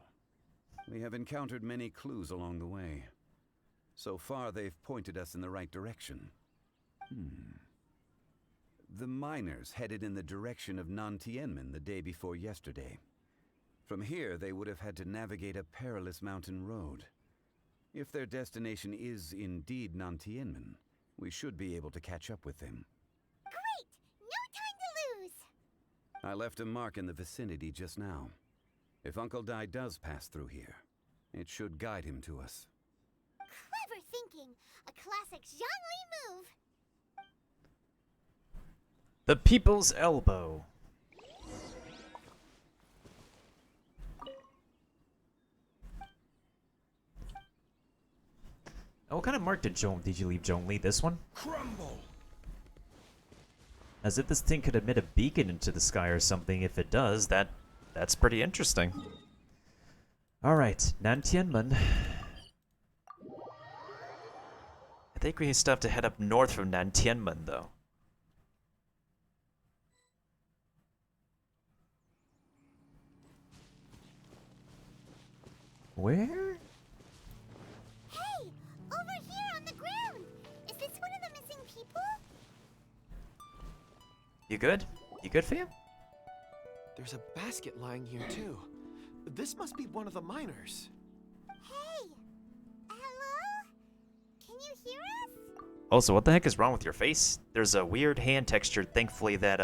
We have encountered many clues along the way. So far, they've pointed us in the right direction. The miners headed in the direction of Nantianmen the day before yesterday. From here, they would have had to navigate a perilous mountain road. If their destination is indeed Nantianmen, we should be able to catch up with them. Great! No time to lose! I left a mark in the vicinity just now. If Uncle Dai does pass through here, it should guide him to us. Clever thinking! A classic DongLi move! The People's Elbow. Oh, what kind of mark did you leave DongLi? This one? Crumble! As if this thing could emit a beacon into the sky or something. If it does, that's pretty interesting. Alright, Nantianmen. I think we still have to head up north from Nantianmen, though. Where? Hey! Over here on the ground! Is this one of the missing people? You good? You good, fam? There's a basket lying here, too. This must be one of the miners. Hey! Hello? Can you hear us? Also, what the heck is wrong with your face? There's a weird hand texture, thankfully, that,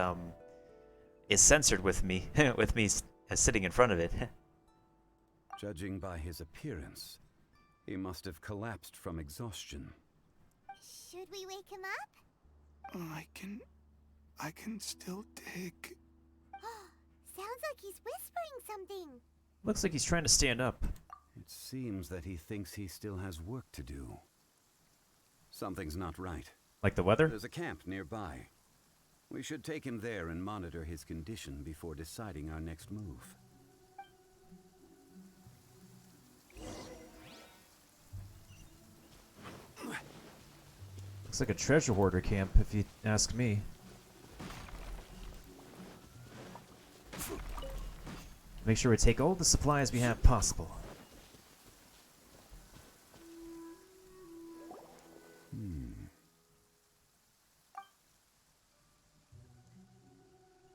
is censored with me, with me sitting in front of it. Judging by his appearance, he must have collapsed from exhaustion. Should we wake him up? I can still dig. Sounds like he's whispering something. Looks like he's trying to stand up. It seems that he thinks he still has work to do. Something's not right. Like the weather? There's a camp nearby. We should take him there and monitor his condition before deciding our next move. Looks like a treasure hoarder camp, if you ask me. Make sure we take all the supplies we have possible.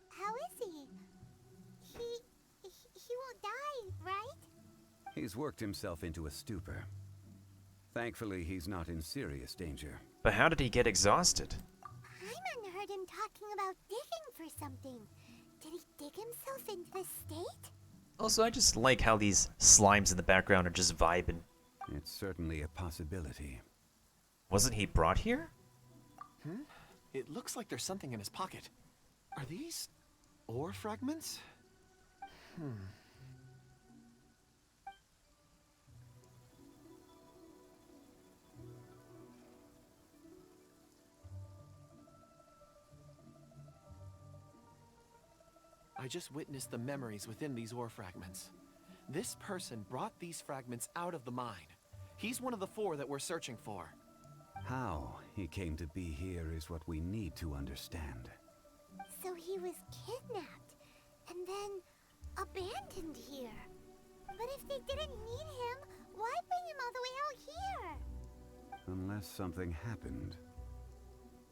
How is he? He won't die, right? He's worked himself into a stupor. Thankfully, he's not in serious danger. But how did he get exhausted? Hyman heard him talking about digging for something. Did he dig himself into this state? Also, I just like how these slimes in the background are just vibing. It's certainly a possibility. Wasn't he brought here? It looks like there's something in his pocket. Are these ore fragments? I just witnessed the memories within these ore fragments. This person brought these fragments out of the mine. He's one of the 4 that we're searching for. How he came to be here is what we need to understand. So he was kidnapped and then abandoned here. But if they didn't need him, why bring him all the way out here? Unless something happened.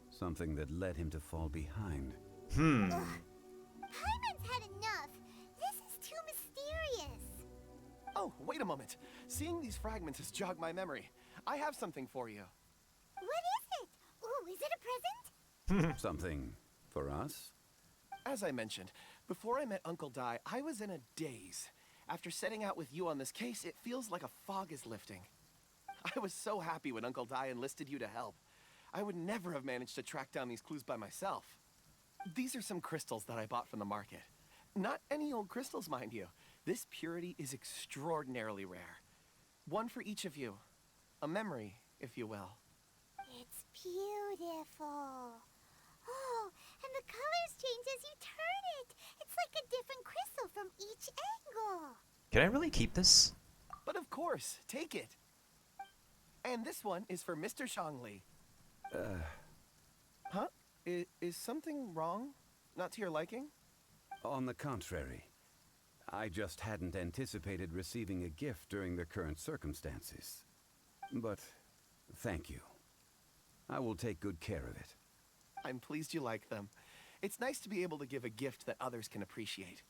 Something that led him to fall behind. Hyman's had enough. This is too mysterious. Oh, wait a moment. Seeing these fragments has jogged my memory. I have something for you. What is it? Ooh, is it a present? Something for us? As I mentioned, before I met Uncle Dai, I was in a daze. After setting out with you on this case, it feels like a fog is lifting. I was so happy when Uncle Dai enlisted you to help. I would never have managed to track down these clues by myself. These are some crystals that I bought from the market. Not any old crystals, mind you. This purity is extraordinarily rare. One for each of you. A memory, if you will. It's beautiful. Oh, and the colors change as you turn it. It's like a different crystal from each angle. Can I really keep this? But of course, take it. And this one is for Mr. DongLi. Huh? Is something wrong? Not to your liking? On the contrary. I just hadn't anticipated receiving a gift during the current circumstances. But thank you. I will take good care of it. I'm pleased you like them. It's nice to be able to give a gift that others can appreciate.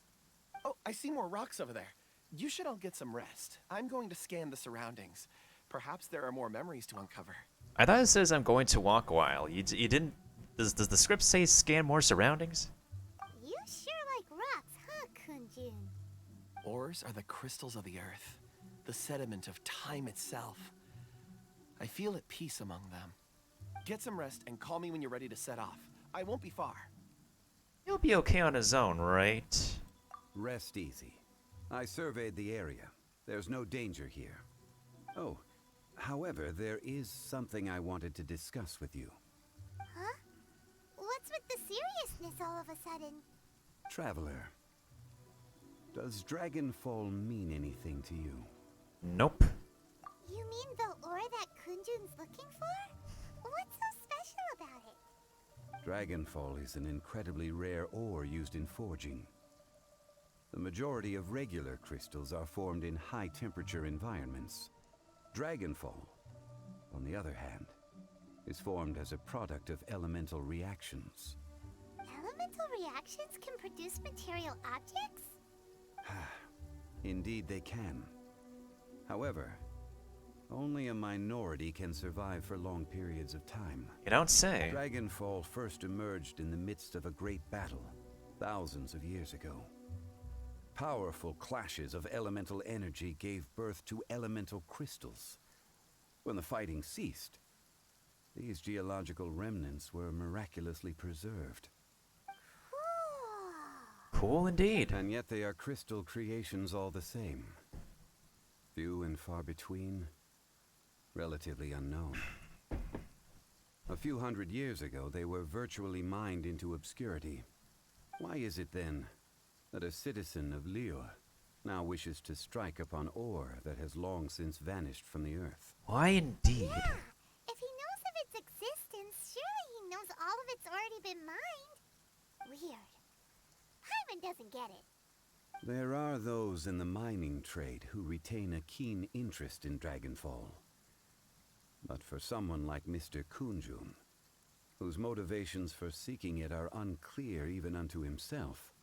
Oh, I see more rocks over there. You should all get some rest. I'm going to scan the surroundings. Perhaps there are more memories to uncover. I thought it says I'm going to walk a while. You didn't... Does the script say scan more surroundings? You sure like rocks, huh, Kunjun? Ores are the crystals of the earth, the sediment of time itself. I feel at peace among them. Get some rest and call me when you're ready to set off. I won't be far. He'll be okay on his own, right? Rest easy. I surveyed the area. There's no danger here. Oh, however, there is something I wanted to discuss with you. Huh? What's with the seriousness all of a sudden? Traveler, does Dragonfall mean anything to you? Nope. You mean the ore that Kunjun's looking for? What's so special about it? Dragonfall is an incredibly rare ore used in forging. The majority of regular crystals are formed in high-temperature environments. Dragonfall, on the other hand, is formed as a product of elemental reactions. Elemental reactions can produce material objects? Indeed they can. However, only a minority can survive for long periods of time. You don't say. Dragonfall first emerged in the midst of a great battle, thousands of years ago. Powerful clashes of elemental energy gave birth to elemental crystals. When the fighting ceased, these geological remnants were miraculously preserved. Cool indeed. And yet they are crystal creations all the same. Few and far between, relatively unknown. A few hundred years ago, they were virtually mined into obscurity. Why is it then that a citizen of Liyue now wishes to strike upon ore that has long since vanished from the earth? Why indeed? Yeah. If he knows of its existence, surely he knows all of it's already been mined. Weird. Hyman doesn't get it. There are those in the mining trade who retain a keen interest in Dragonfall. But for someone like Mr. Kunjun, whose motivations for seeking it are unclear even unto himself,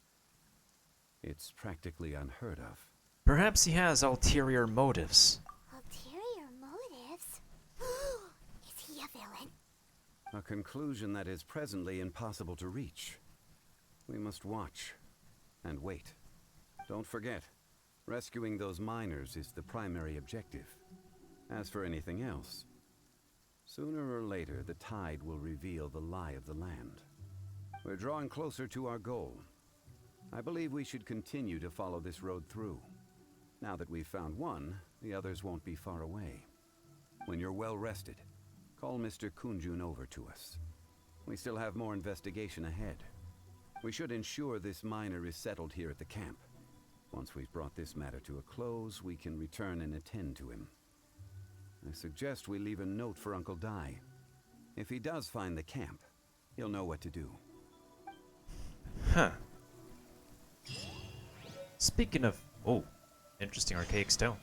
it's practically unheard of. Perhaps he has ulterior motives. Ulterior motives? Is he a villain? A conclusion that is presently impossible to reach. We must watch and wait. Don't forget, rescuing those miners is the primary objective. As for anything else, sooner or later the tide will reveal the lie of the land. We're drawing closer to our goal. I believe we should continue to follow this road through. Now that we've found one, the others won't be far away. When you're well rested, call Mr. Kunjun over to us. We still have more investigation ahead. We should ensure this miner is settled here at the camp. Once we've brought this matter to a close, we can return and attend to him. I suggest we leave a note for Uncle Dai. If he does find the camp, he'll know what to do. Huh. Speaking of... Oh, interesting archaic stone.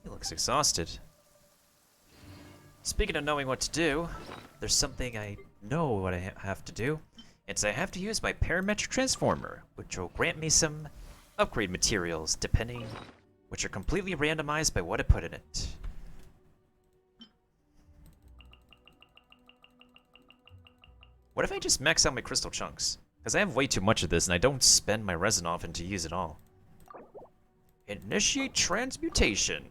He looks exhausted. Speaking of knowing what to do, there's something I know what I have to do. It's I have to use my parametric transformer, which will grant me some upgrade materials, depending, which are completely randomized by what I put in it. What if I just max out my crystal chunks? Because I have way too much of this and I don't spend my resin often to use it all. Initiate transmutation.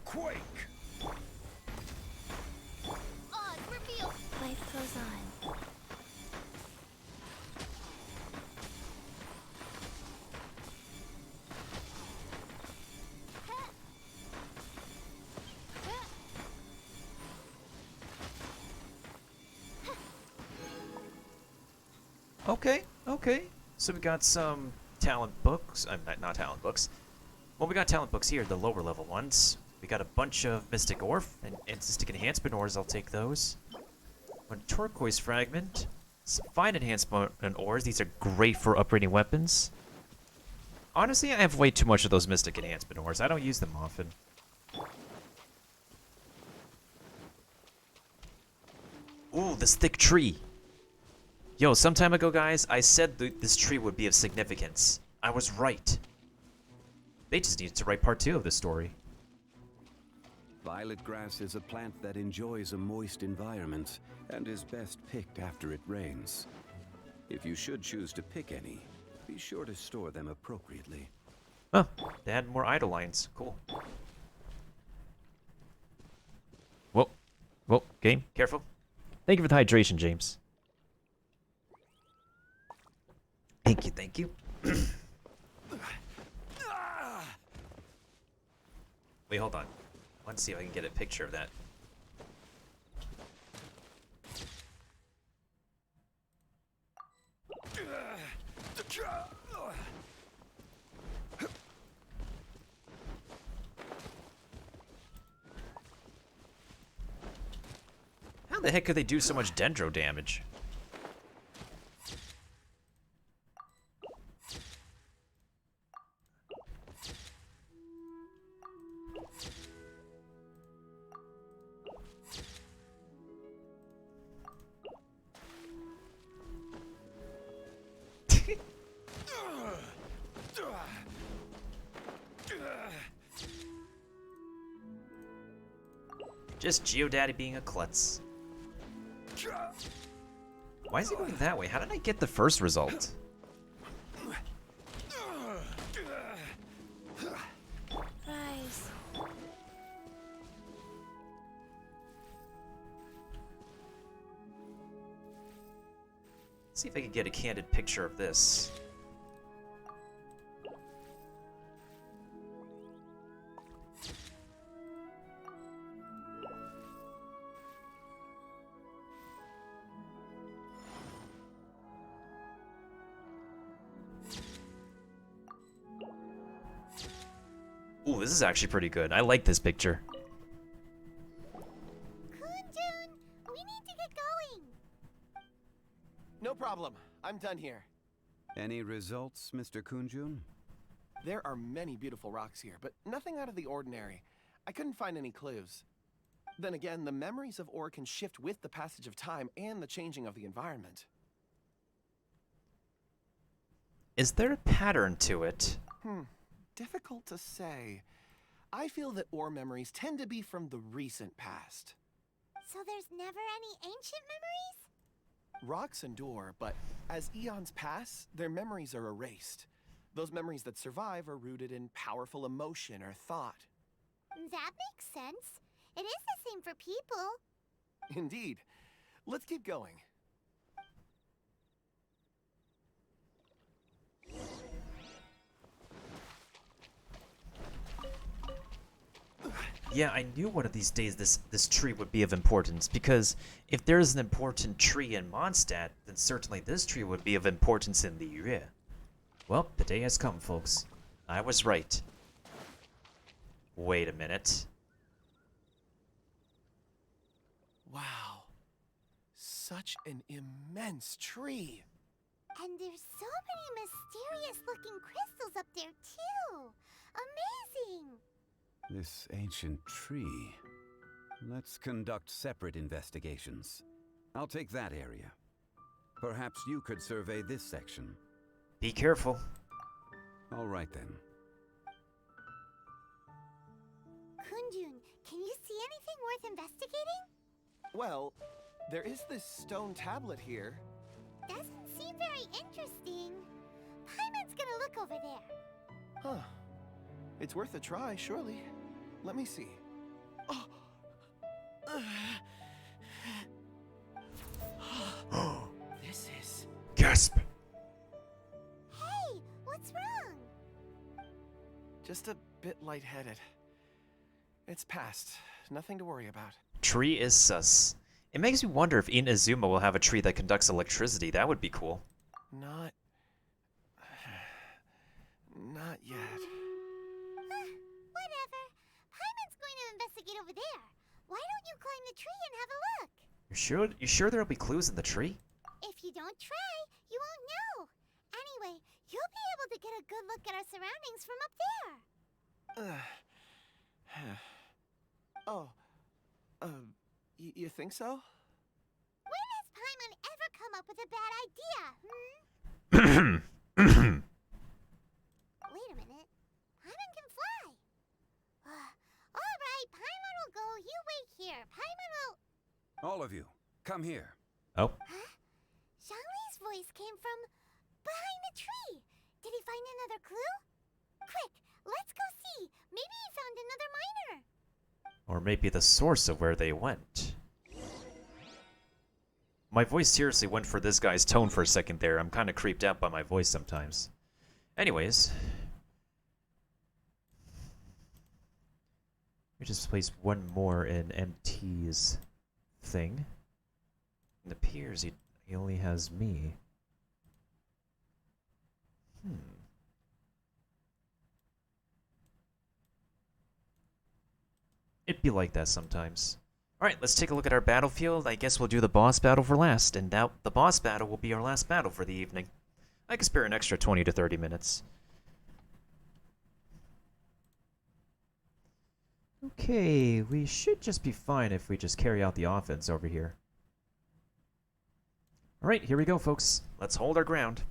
Quake! Odd reveal! Life goes on. Okay, okay. So we got some talent books. Not talent books. Well, we got talent books here, the lower level ones. We got a bunch of Mystic Ore and Statistic Enhancement Ores, I'll take those. One Turquoise Fragment. Some Fine Enhancement Ores, these are great for upgrading weapons. Honestly, I have way too much of those Mystic Enhancement Ores. I don't use them often. Ooh, this thick tree. Yo, some time ago, guys, I said this tree would be of significance. I was right. They just needed to write part 2 of this story. Violet grass is a plant that enjoys a moist environment and is best picked after it rains. If you should choose to pick any, be sure to store them appropriately. Huh, they had more idle lines. Cool. Whoa. Whoa, game, careful. Thank you for the hydration, James. Thank you, thank you. Wait, hold on. Let's see if I can get a picture of that. How the heck could they do so much dendro damage? Just Geodaddy being a klutz. Why is he going that way? How did I get the first result? Rise. Let's see if I can get a candid picture of this. Ooh, this is actually pretty good. I like this picture. Kunjun, we need to get going. No problem. I'm done here. Any results, Mr. Kunjun? There are many beautiful rocks here, but nothing out of the ordinary. I couldn't find any clues. Then again, the memories of ore can shift with the passage of time and the changing of the environment. Is there a pattern to it? Difficult to say. I feel that ore memories tend to be from the recent past. So there's never any ancient memories? Rocks endure, but as eons pass, their memories are erased. Those memories that survive are rooted in powerful emotion or thought. That makes sense. It is the same for people. Indeed. Let's keep going. Yeah, I knew one of these days this tree would be of importance, because if there's an important tree in Mondstadt, then certainly this tree would be of importance in Liyue. Well, the day has come, folks. I was right. Wait a minute. Wow. Such an immense tree. And there's so many mysterious looking crystals up there too. Amazing! This ancient tree. Let's conduct separate investigations. I'll take that area. Perhaps you could survey this section. Be careful. All right then. Kunjun, can you see anything worth investigating? Well, there is this stone tablet here. Doesn't seem very interesting. Paimon's gonna look over there. Huh. It's worth a try, surely. Let me see. Oh. This is... Gasp! Hey, what's wrong? just a bit lightheaded. It's past. Nothing to worry about. Tree is sus. It makes me wonder if Inazuma will have a tree that conducts electricity. That would be cool. Not yet. Whatever. Paimon's going to investigate over there. Why don't you climb the tree and have a look? You sure there'll be clues in the tree? If you don't try, you won't know. Anyway, you'll be able to get a good look at our surroundings from up there. You think so? When has Paimon ever come up with a bad idea, Wait a minute. Paimon can fly. All right, Paimon will go. You wait here. Paimon will... All of you, come here. Oh. Huh? Zhongli's voice came from behind the tree. Did he find another clue? Quick, let's go see. Maybe he found another miner. Or maybe the source of where they went. My voice seriously went for this guy's tone for a second there. I'm kind of creeped out by my voice sometimes. Anyways. We just place one more in MT's thing. It appears he only has me. It'd be like that sometimes. Alright, let's take a look at our battlefield. I guess we'll do the boss battle for last, and now the boss battle will be our last battle for the evening. I can spare an extra 20 to 30 minutes. Okay, we should just be fine if we just carry out the offense over here. Alright, here we go, folks. Let's hold our ground.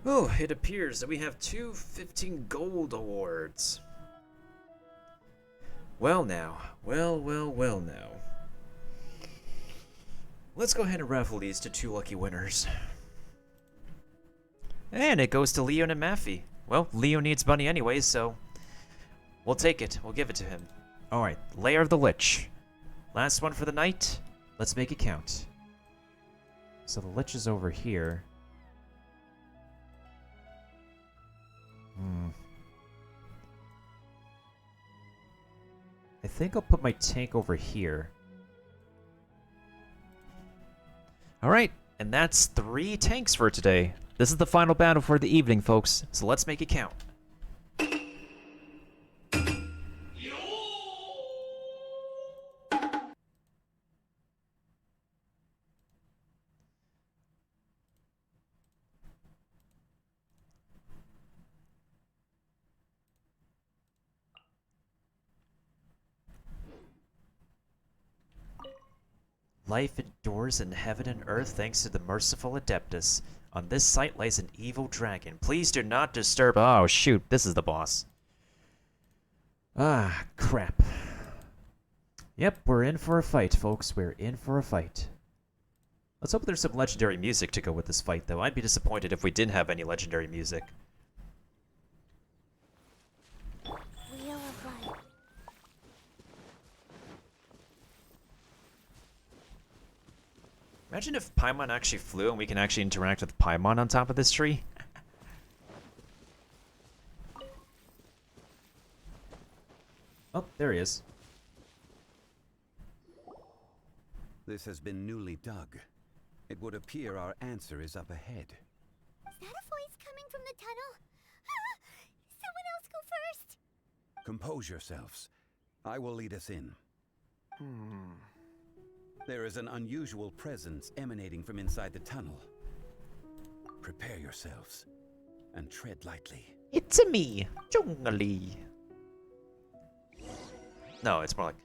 Oh, it appears that we have two 15 gold awards. Well now, well now. Let's go ahead and raffle these to two lucky winners. And it goes to Leon and Maffy. Well, Leo needs money anyways, so we'll take it. We'll give it to him. Alright, Lair of the Lich. Last one for the night. Let's make it count. So the Lich is over here. I think I'll put my tank over here. Alright, and that's 3 tanks for today. This is the final battle for the evening, folks, so let's make it count. Life endures in heaven and earth thanks to the merciful Adeptus. On this site lies an evil dragon. Please do not disturb. Oh, shoot. This is the boss. Ah, crap. Yep, we're in for a fight, folks. We're in for a fight. Let's hope there's some legendary music to go with this fight, though. I'd be disappointed if we didn't have any legendary music. Wheel of Life. Imagine if Paimon actually flew and we can actually interact with Paimon on top of this tree. Oh, there he is. This has been newly dug. It would appear our answer is up ahead. Is that a voice coming from the tunnel? Someone else go first! Compose yourselves. I will lead us in. There is an unusual presence emanating from inside the tunnel. Prepare yourselves and tread lightly. It's me, DongLi. No, it's more like,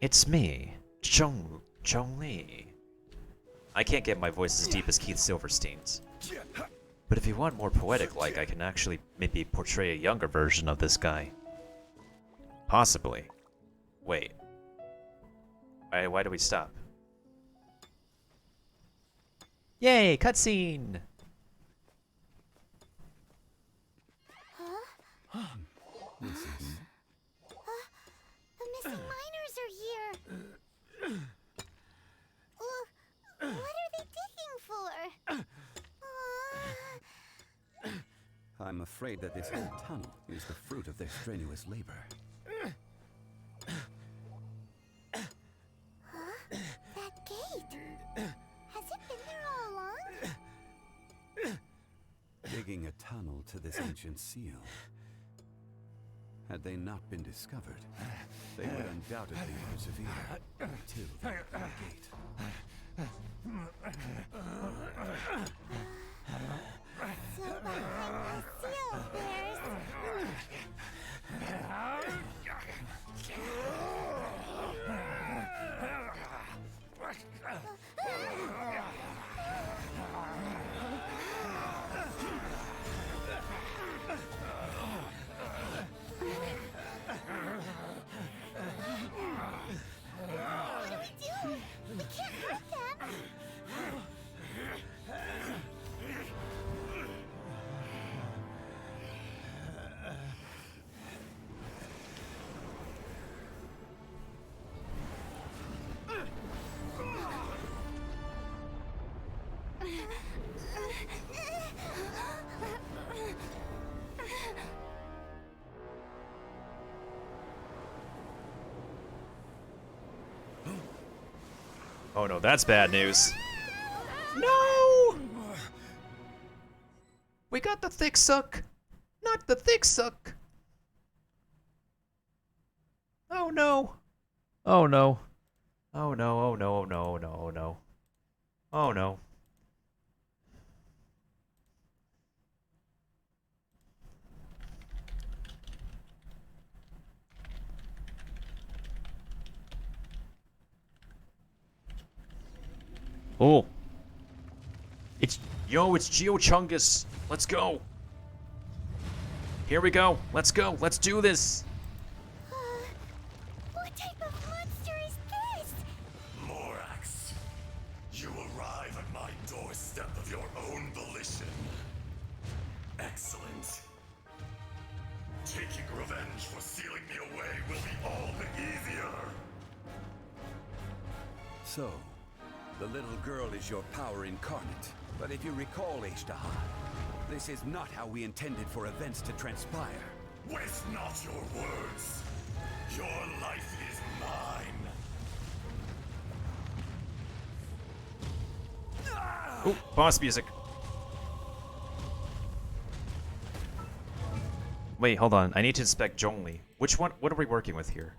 it's me, DongLi. I can't get my voice as deep as Keith Silverstein's. But if you want more poetic-like, I can actually maybe portray a younger version of this guy. Possibly. Wait. Why do we stop? Yay, cutscene! Huh? This is... The missing miners are here! What are they digging for? I'm afraid that this whole tunnel is the fruit of their strenuous labor. That gate! Has it been there all along? Digging a tunnel to this ancient seal. Had they not been discovered, they would undoubtedly persevere until they opened the gate. So behind the seal there's... What do we do? We can't hurt them! Oh no, that's bad news. No! We got the thick suck! Not the thick suck! Oh no! Oh no. Oh no, oh no, oh no, oh no, oh no. Oh no. Oh. It's Geochungus. Let's go. Here we go. Let's go. Let's do this. What type of monster is this? Morax, you arrive at my doorstep of your own volition. Excellent. Taking revenge for sealing me away will be all the easier. So, the little girl is your power incarnate. But if you recall, Ishtaha, this is not how we intended for events to transpire. Waste not your words. Your life is mine. Ooh, boss music. Wait, hold on. I need to inspect DongLi. Which one? What are we working with here?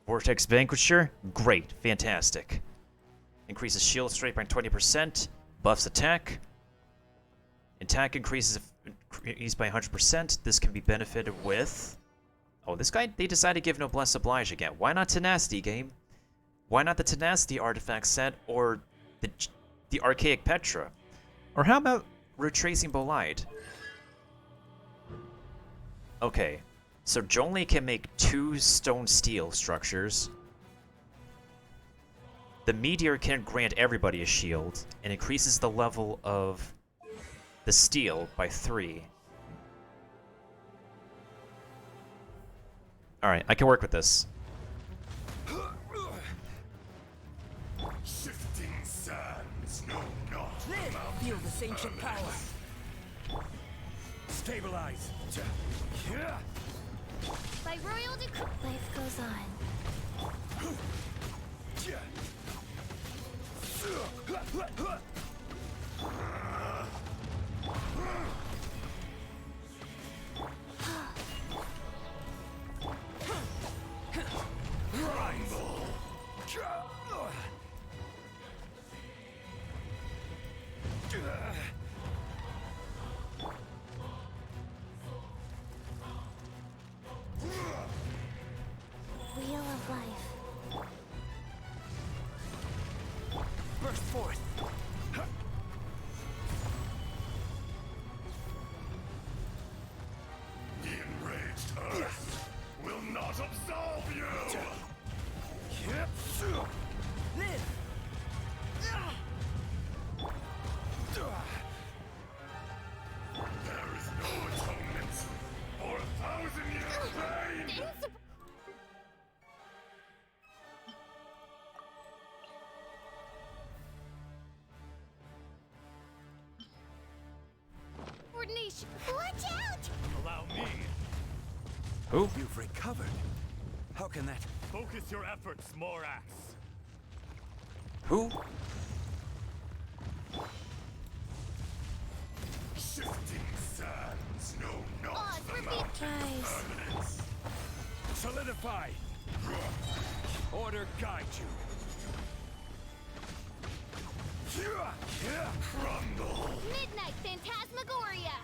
Vortex Vanquisher? Great. Fantastic. Increases shield strength by 20%. Buffs attack. Attack increases by 100%. This can be benefited with... Oh, this guy, they decided to give Noblesse Oblige again. Why not Tenacity, game? Why not the Tenacity artifact set or the Archaic Petra? Or how about Retracing Bolide? Okay, so DongLi can make 2 stone steel structures. The meteor can grant everybody a shield and increases the level of the steel by 3. Alright, I can work with this. Shifting sands know not the Feel mountain's this ancient permanence. power. Stabilize. By royal decree, life goes on. Wheel of life. Burst forth. The enraged earth will not absolve you! Live. There is no atonement for 1,000 years of pain! Coordination. Watch out! Allow me. Who? You've recovered. How can that... Focus your efforts, Morax. Who? Shifting sands know not Oz, the repeat. mountain's Guys. permanence. Solidify! Order guide you. Rumble. Midnight Phantasmagoria.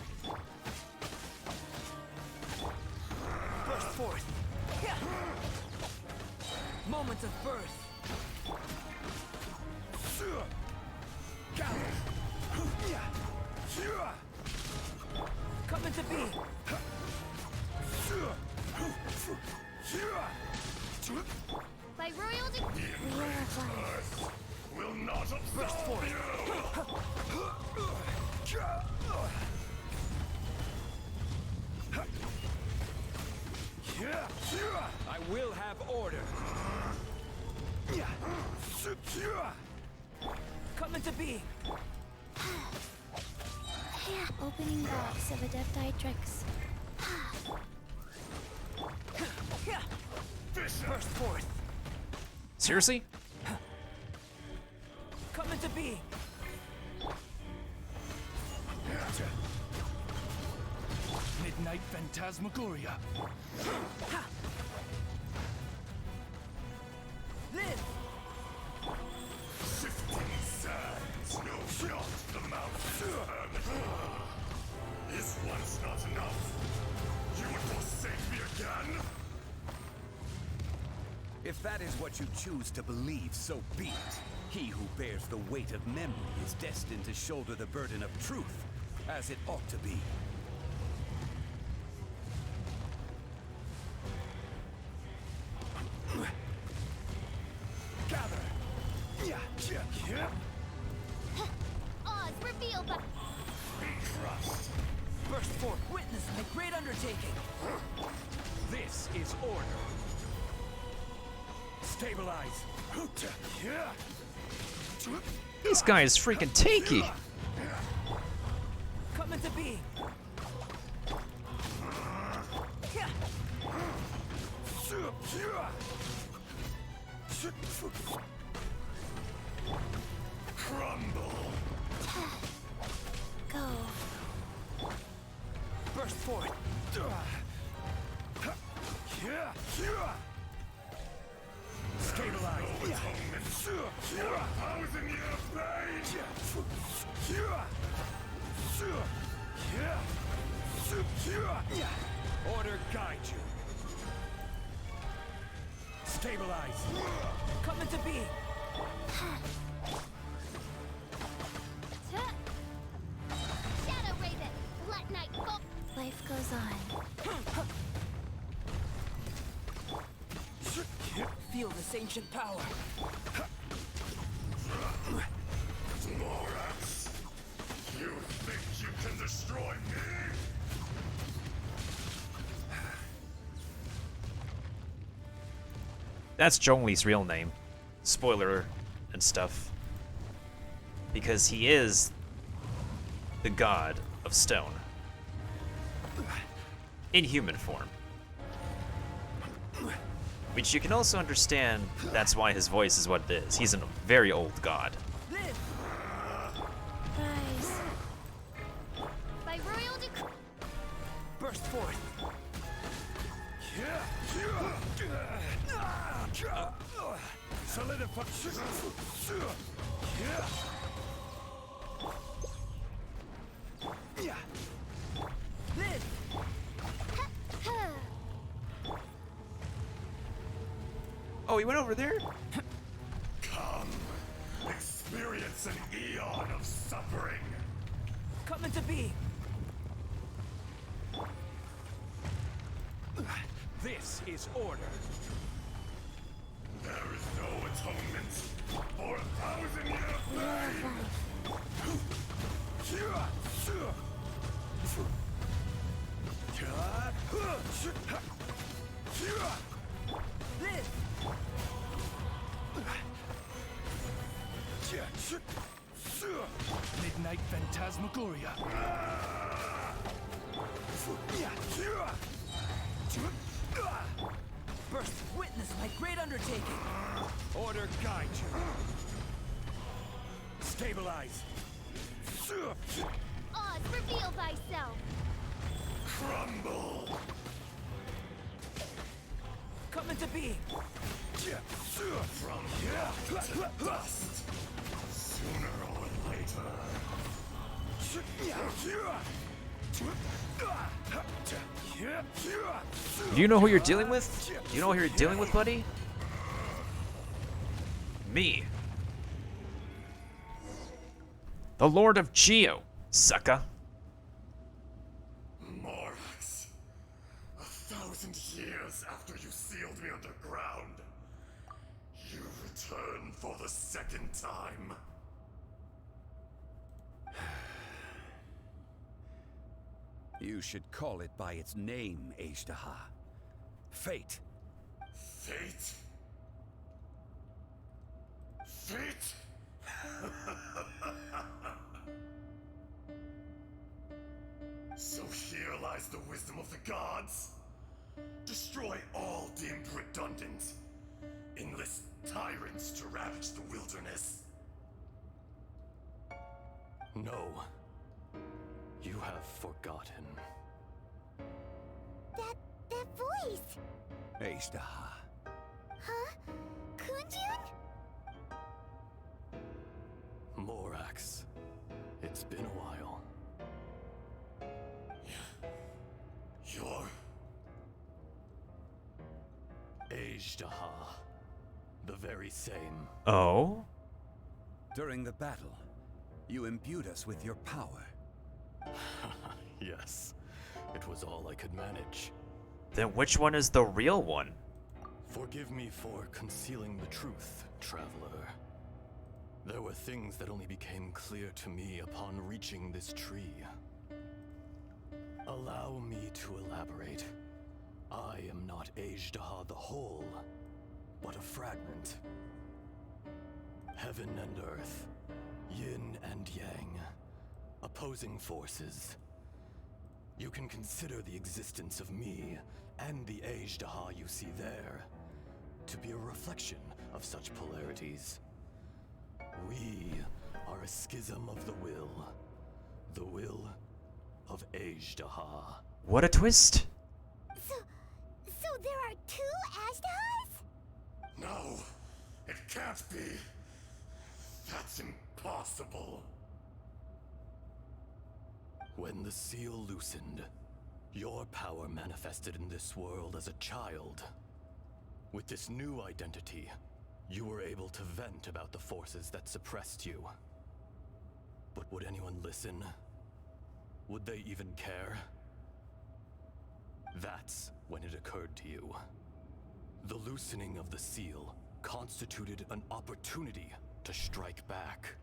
Burst forth. Moments of birth. Come into being. By royal decree. Wheel of life. Earth will not Burst absolve forth. you! I will have order. Come into being. Opening box of Adeptitrix. Burst forth. Seriously? Come into being. Midnight Phantasmagoria. Live. Shifting sands know not the mountain's permanence. Is once not enough? You would forsake me again? If that is what you choose to believe, so be it. He who bears the weight of memory is destined to shoulder the burden of truth, as it ought to be. Oz, reveal the... Trust. Burst forth. Witness my great undertaking. This is order. Stabilize. This guy is freaking tanky. Come into being. Crumble. Go. Burst forth. Stabilize. No atonement for 1,000-year pain. Order guide you. Stabilize. Come into being. Shadow Raven, let night go. Life goes on. Feel this ancient power. Morax, you think you can destroy me? That's DongLi's real name. Spoiler and stuff. Because he is the god of stone. In human form. Which you can also understand that's why his voice is what it is. He's a very old god. Guys. By royal decree. Burst forth. Solidify. Live. Oh, he went over there? Come, experience an eon of suffering. Come into being. This is order. There is no atonement for 1,000-year pain. Live. Midnight Phantasmagoria. Burst. Witness my great undertaking. Order guide you. Stabilize. Oz, reveal thyself. Crumble. Come into being. From rock to dust. Sooner or later. Do you know who you're dealing with? Do you know who you're dealing with, buddy? Me. The Lord of Geo, sucker. Morax, 1,000 years after you sealed me underground, you return for the second time. You should call it by its name, Ajdaha. Fate. Fate? Fate? So here lies the wisdom of the gods. Destroy all deemed redundant. Enlist tyrants to ravage the wilderness. No. You have forgotten. That voice. Ajdaha. Huh? Kunjun? Morax. It's been a while. You're... Ajdaha. The very same. Oh? During the battle, you imbued us with your power. Yes. It was all I could manage. Then which one is the real one? Forgive me for concealing the truth, traveler. There were things that only became clear to me upon reaching this tree. Allow me to elaborate. I am not Ajdaha the whole, but a fragment. Heaven and earth, yin and yang, opposing forces. You can consider the existence of me and the Ajdaha you see there to be a reflection of such polarities. We are a schism of the will of Ajdaha. What a twist! So there are two Ajdahas? No, it can't be. That's impossible. When the seal loosened, your power manifested in this world as a child. With this new identity, you were able to vent about the forces that suppressed you. But would anyone listen? Would they even care? That's when it occurred to you. The loosening of the seal constituted an opportunity to strike back.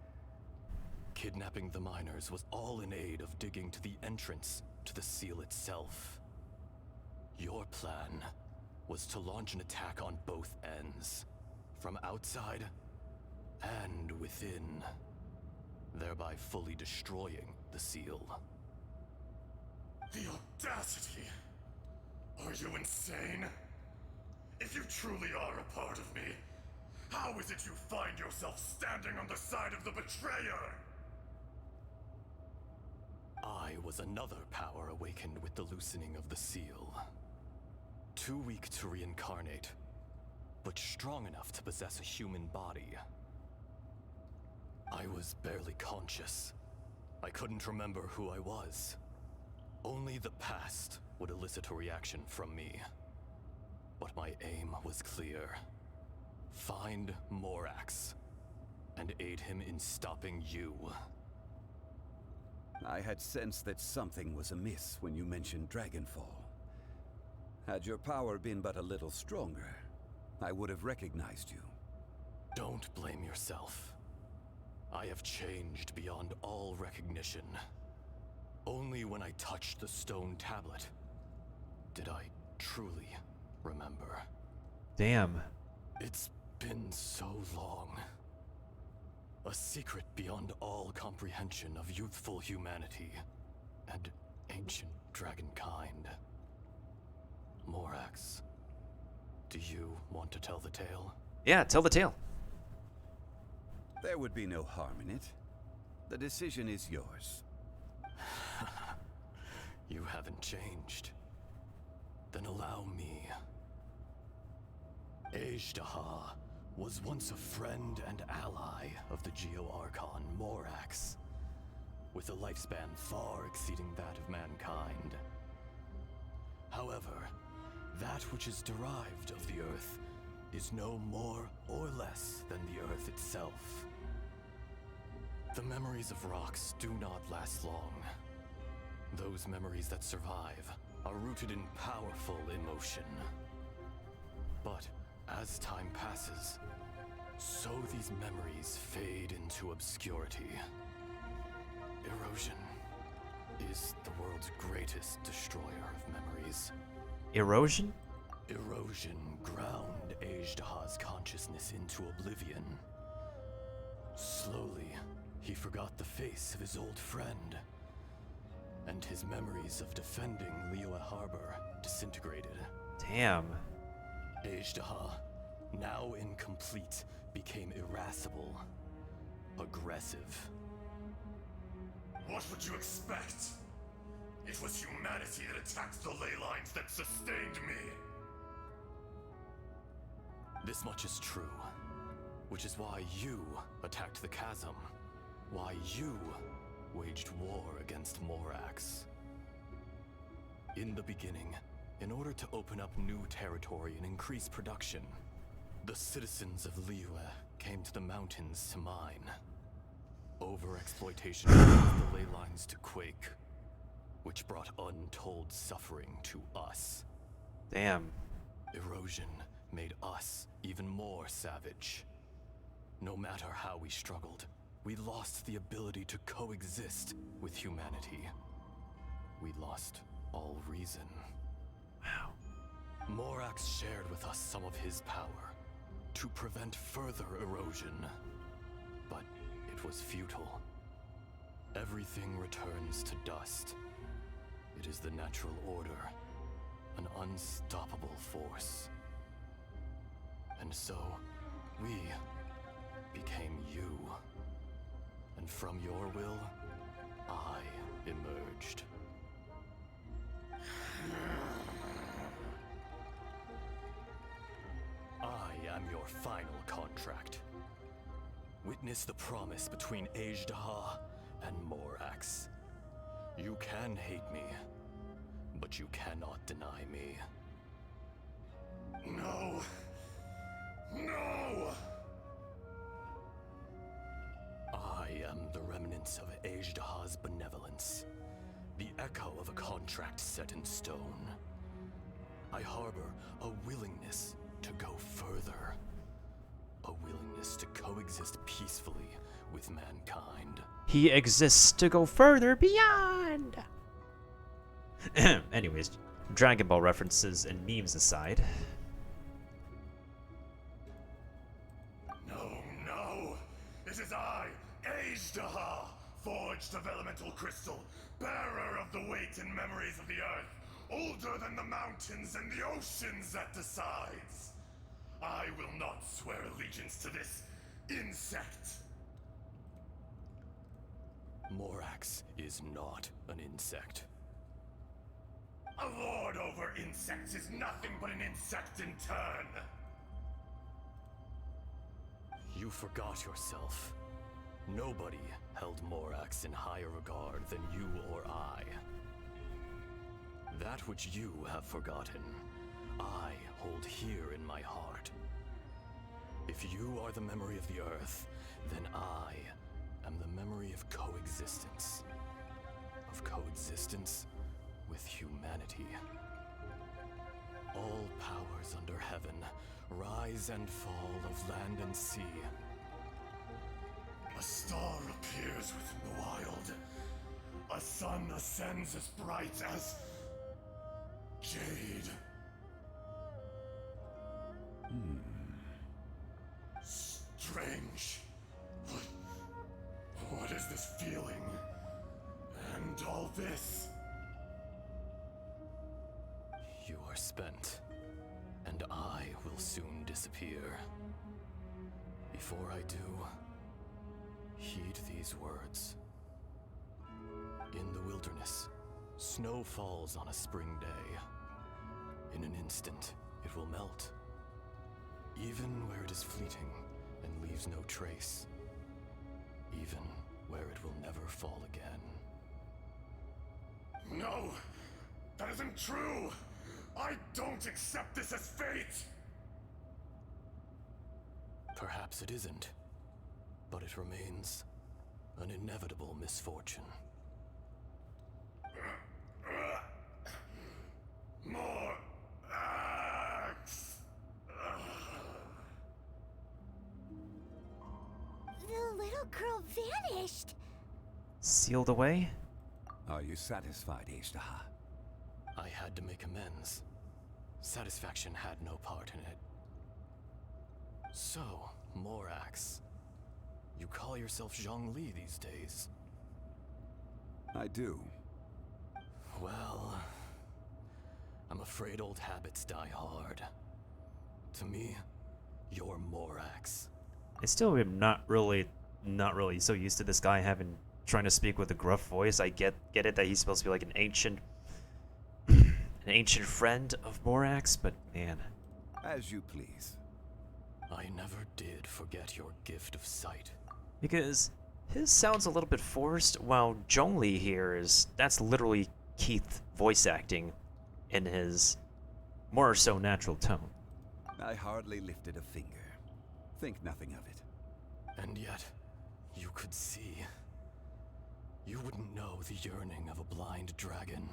Kidnapping the miners was all in aid of digging to the entrance to the seal itself. Your plan was to launch an attack on both ends, from outside and within, thereby fully destroying the seal. The audacity! Are you insane? If you truly are a part of me, how is it you find yourself standing on the side of the betrayer? I was another power awakened with the loosening of the seal. Too weak to reincarnate, but strong enough to possess a human body. I was barely conscious. I couldn't remember who I was. Only the past would elicit a reaction from me. But my aim was clear. Find Morax, and aid him in stopping you. I had sensed that something was amiss when you mentioned Dragonfall. Had your power been but a little stronger, I would have recognized you. Don't blame yourself. I have changed beyond all recognition. Only when I touched the stone tablet did I truly remember. Damn. It's been so long. A secret beyond all comprehension of youthful humanity and ancient dragonkind. Morax, do you want to tell the tale? Yeah, tell the tale. There would be no harm in it. The decision is yours. You haven't changed. Then allow me. Ajdaha was once a friend and ally of the Geo-Archon Morax, with a lifespan far exceeding that of mankind. However, that which is derived of the Earth is no more or less than the Earth itself. The memories of rocks do not last long. Those memories that survive are rooted in powerful emotion. But as time passes, so these memories fade into obscurity. Erosion is the world's greatest destroyer of memories. Erosion? Erosion ground Ajdaha's consciousness into oblivion. Slowly, he forgot the face of his old friend, and his memories of defending Liyue Harbor disintegrated. Damn. Ajdaha, now incomplete, became irascible, aggressive. What would you expect? It was humanity that attacked the ley lines that sustained me. This much is true, which is why you attacked the chasm, why you waged war against Morax. In the beginning, in order to open up new territory and increase production, the citizens of Liyue came to the mountains to mine. Overexploitation caused the ley lines to quake, which brought untold suffering to us. Damn. Erosion made us even more savage. No matter how we struggled, we lost the ability to coexist with humanity. We lost all reason. Wow. Morax shared with us some of his power to prevent further erosion, but it was futile. Everything returns to dust. It is the natural order, an unstoppable force. And so, we became you. And from your will, I emerged. I am your final contract. Witness the promise between Ajdaha and Morax. You can hate me, but you cannot deny me. No. No! I am the remnants of Ajdaha's benevolence, the echo of a contract set in stone. I harbor a willingness to go further, a willingness to coexist peacefully with mankind. He exists to go further beyond. Anyways, Dragon Ball references and memes aside. No. It is I, Ajdaha, forged of elemental crystal, bearer of the weight and memories of the earth, older than the mountains and the oceans that decides. I will not swear allegiance to this insect. Morax is not an insect. A lord over insects is nothing but an insect in turn. You forgot yourself. Nobody held Morax in higher regard than you or I. That which you have forgotten, I hold here in my heart. If you are the memory of the Earth, then I am the memory of coexistence. Of coexistence with humanity. All powers under heaven rise and fall of land and sea. A star appears within the wild. A sun ascends as bright as jade. Strange. What is this feeling? And all this? You are spent, and I will soon disappear. Before I do, heed these words. In the wilderness, snow falls on a spring day. In an instant, it will melt. Even where it is fleeting and leaves no trace. Even where it will never fall again. No! That isn't true! I don't accept this as fate! Perhaps it isn't, but it remains an inevitable misfortune. More axe! The little girl vanished. Sealed away? Are you satisfied, Ajdaha? I had to make amends. Satisfaction had no part in it. So, Morax, you call yourself DongLi these days? I do. Well, I'm afraid old habits die hard. To me, you're Morax. I still am not really so used to this guy trying to speak with a gruff voice. I get it that he's supposed to be like an ancient friend of Morax, but man. As you please. I never did forget your gift of sight. Because his sounds a little bit forced, while DongLi here that's literally Keith voice acting in his more so natural tone. I hardly lifted a finger. Think nothing of it. And yet, you could see. You wouldn't know the yearning of a blind dragon,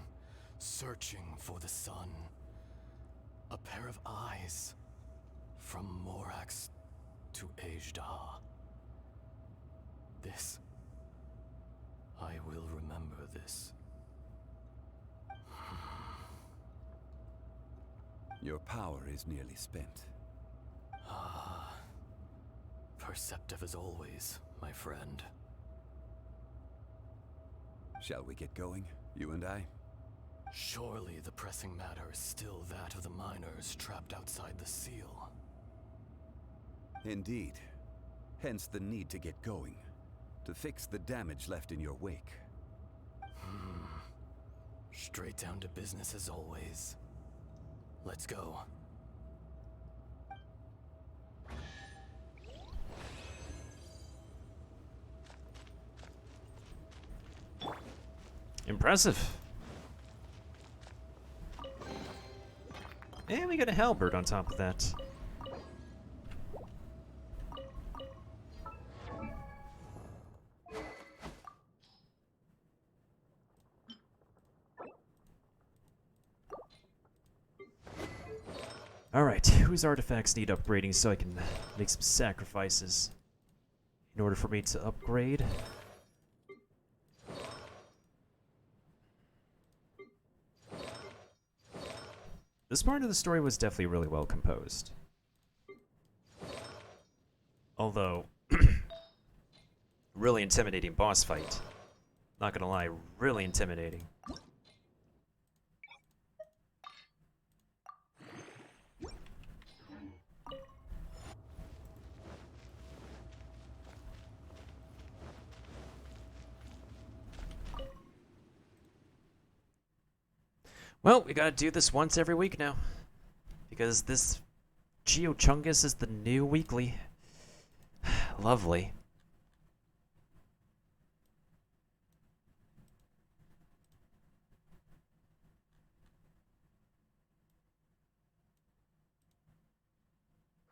searching for the sun. A pair of eyes, from Morax to Ajdaha. This, I will remember this. Your power is nearly spent. Ah, perceptive as always, my friend. Shall we get going, you and I? Surely the pressing matter is still that of the miners trapped outside the seal. Indeed. Hence the need to get going, to fix the damage left in your wake. Straight down to business as always. Let's go. Impressive. And we got a halberd on top of that. Alright, whose artifacts need upgrading so I can make some sacrifices in order for me to upgrade? This part of the story was definitely really well composed. Although, really intimidating boss fight. Not gonna lie, really intimidating. Well, we gotta do this once every week now. Because this Chonks is the new weekly. Lovely.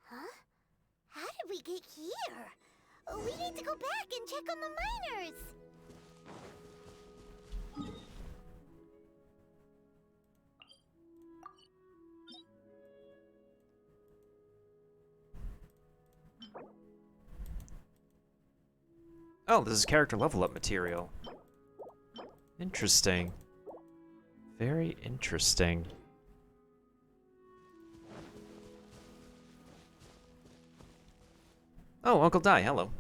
Huh? How did we get here? We need to go back and check on the miners. Oh, this is character level up material. Interesting. Very interesting. Oh, Uncle Dai, hello.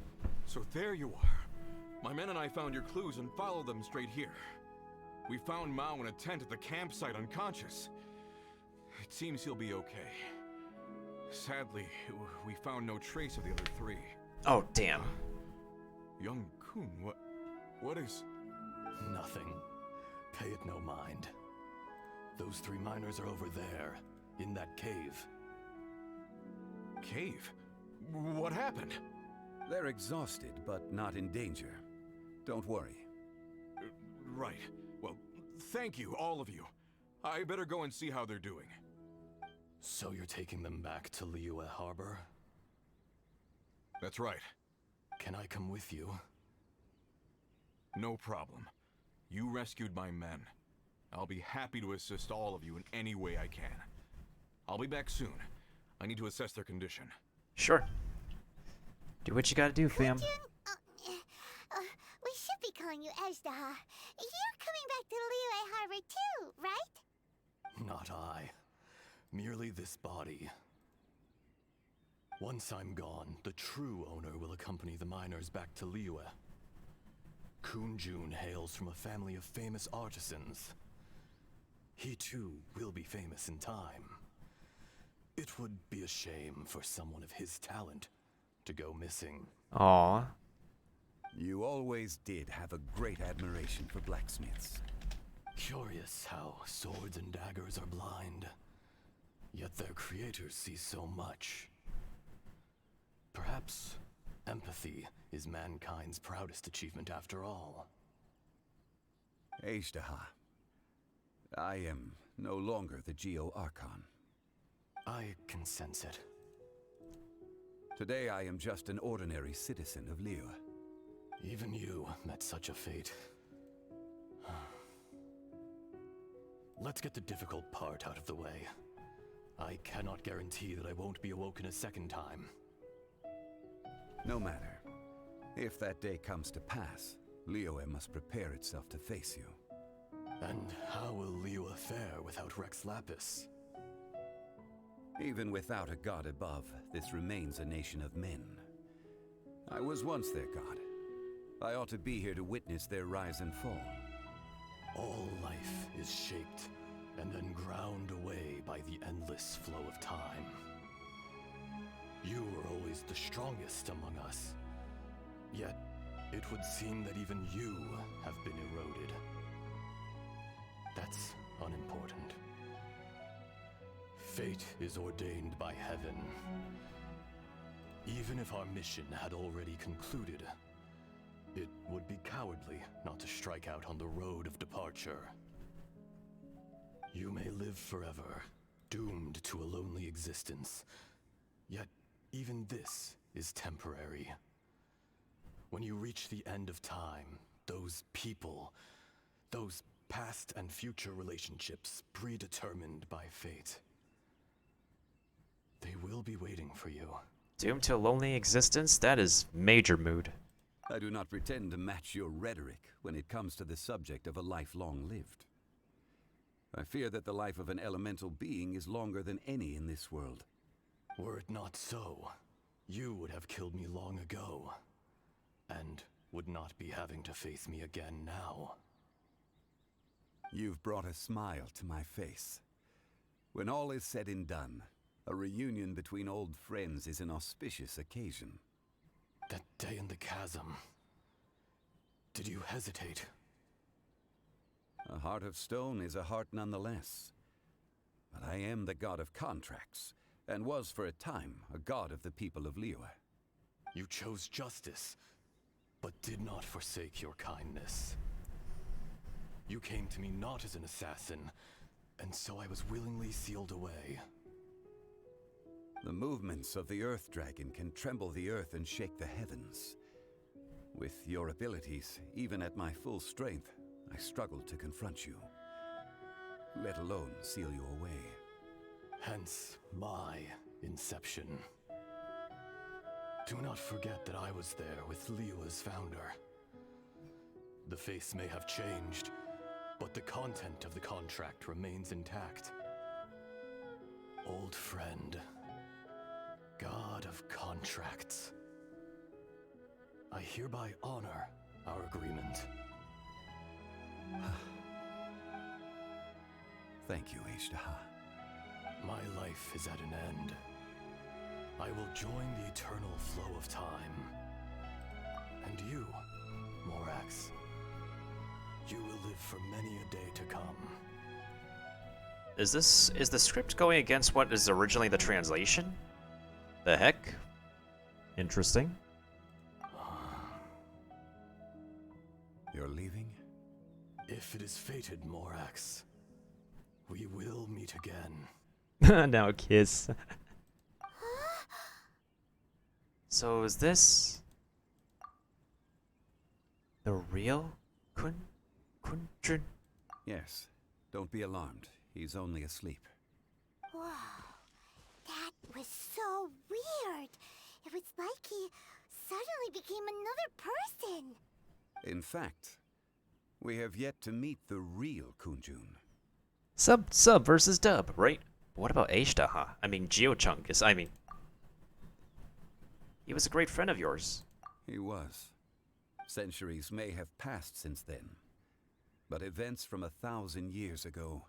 So there you are. My men and I found your clues and followed them straight here. We found Mao in a tent at the campsite unconscious. It seems he'll be okay. Sadly, we found no trace of the other three. Oh, damn. Young Kun, what is... Nothing. Pay it no mind. Those three miners are over there, in that cave. Cave? What happened? They're exhausted, but not in danger. Don't worry. Right. Well, thank you, all of you. I better go and see how they're doing. So you're taking them back to Liyue Harbor? That's right. Can I come with you? No problem. You rescued my men. I'll be happy to assist all of you in any way I can. I'll be back soon. I need to assess their condition. Sure. Do what you gotta do, fam. We should be calling you Ezdaha. You're coming back to Liyue Harbor too, right? Not I. Merely this body. Once I'm gone, the true owner will accompany the miners back to Liyue. Kun-jun hails from a family of famous artisans. He too will be famous in time. It would be a shame for someone of his talent to go missing. Aww. You always did have a great admiration for blacksmiths. Curious how swords and daggers are blind, yet their creators see so much. Perhaps empathy is mankind's proudest achievement after all. Ezdaha, I am no longer the Geo-Archon. I can sense it. Today I am just an ordinary citizen of Liyue. Even you met such a fate. Let's get the difficult part out of the way. I cannot guarantee that I won't be awoken a second time. No matter. If that day comes to pass, Liyue must prepare itself to face you. And how will Liyue fare without Rex Lapis? Even without a god above, this remains a nation of men. I was once their god. I ought to be here to witness their rise and fall. All life is shaped and then ground away by the endless flow of time. You were always the strongest among us. Yet, it would seem that even you have been eroded. That's unimportant. Fate is ordained by heaven. Even if our mission had already concluded, it would be cowardly not to strike out on the road of departure. You may live forever, doomed to a lonely existence. Yet, even this is temporary. When you reach the end of time, those people, those past and future relationships predetermined by fate, they will be waiting for you. Doomed to a lonely existence? That is major mood. I do not pretend to match your rhetoric when it comes to the subject of a life long lived. I fear that the life of an elemental being is longer than any in this world. Were it not so, you would have killed me long ago, and would not be having to face me again now. You've brought a smile to my face. When all is said and done, a reunion between old friends is an auspicious occasion. That day in the chasm, did you hesitate? A heart of stone is a heart nonetheless. But I am the god of contracts, and was for a time a god of the people of Liyue. You chose justice, but did not forsake your kindness. You came to me not as an assassin, and so I was willingly sealed away. The movements of the Earth Dragon can tremble the earth and shake the heavens. With your abilities, even at my full strength, I struggled to confront you, let alone seal you away. Hence my inception. Do not forget that I was there with Liyue's founder. The face may have changed, but the content of the contract remains intact. Old friend, god of contracts, I hereby honor our agreement. Thank you, Ishtaha. My life is at an end. I will join the eternal flow of time. And you, Morax, you will live for many a day to come. Is the script going against what is originally the translation? The heck? Interesting. You're leaving? If it is fated, Morax, we will meet again. Now a kiss. So is this the real Kunjun? Yes. Don't be alarmed. He's only asleep. Whoa, that was so weird. It was like he suddenly became another person. In fact, we have yet to meet the real Kunjun. Sub versus dub, right? What about Ishtaha? I mean, Chonks. He was a great friend of yours. He was. Centuries may have passed since then, but events from 1,000 years ago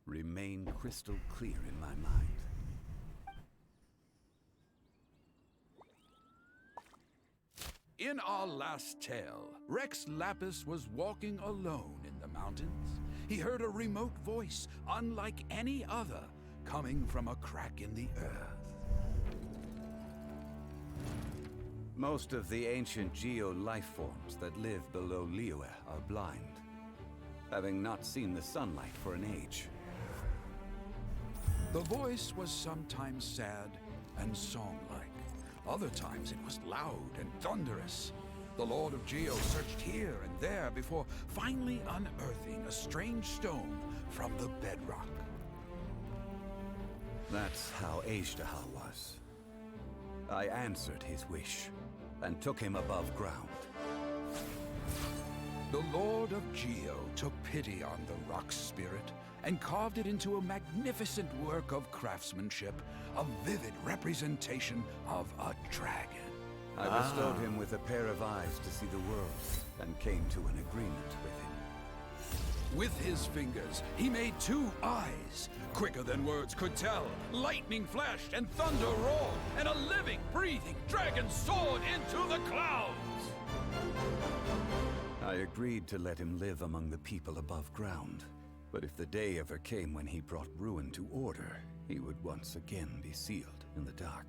remain crystal clear in my mind. In our last tale, Rex Lapis was walking alone in the mountains. He heard a remote voice, unlike any other, coming from a crack in the earth. Most of the ancient geo-life forms that live below Liyue are blind, having not seen the sunlight for an age. The voice was sometimes sad and song-like. Other times it was loud and thunderous. The Lord of Geo searched here and there before finally unearthing a strange stone from the bedrock. That's how Ishtaha was. I answered his wish and took him above ground. The Lord of Geo took pity on the rock spirit and carved it into a magnificent work of craftsmanship, a vivid representation of a dragon. I bestowed him with a pair of eyes to see the world and came to an agreement with him. With his fingers, he made 2 eyes, quicker than words could tell. Lightning flashed and thunder roared, and a living, breathing dragon soared into the clouds. I agreed to let him live among the people above ground. But if the day ever came when he brought ruin to order, he would once again be sealed in the dark.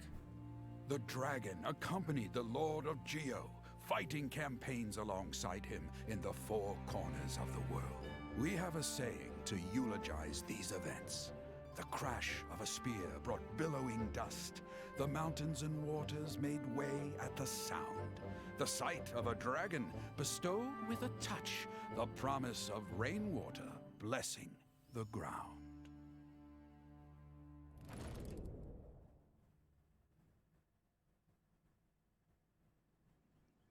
The dragon accompanied the Lord of Geo, fighting campaigns alongside him in the 4 corners of the world. We have a saying to eulogize these events. The crash of a spear brought billowing dust. The mountains and waters made way at the sound. The sight of a dragon bestowed with a touch the promise of rainwater blessing the ground.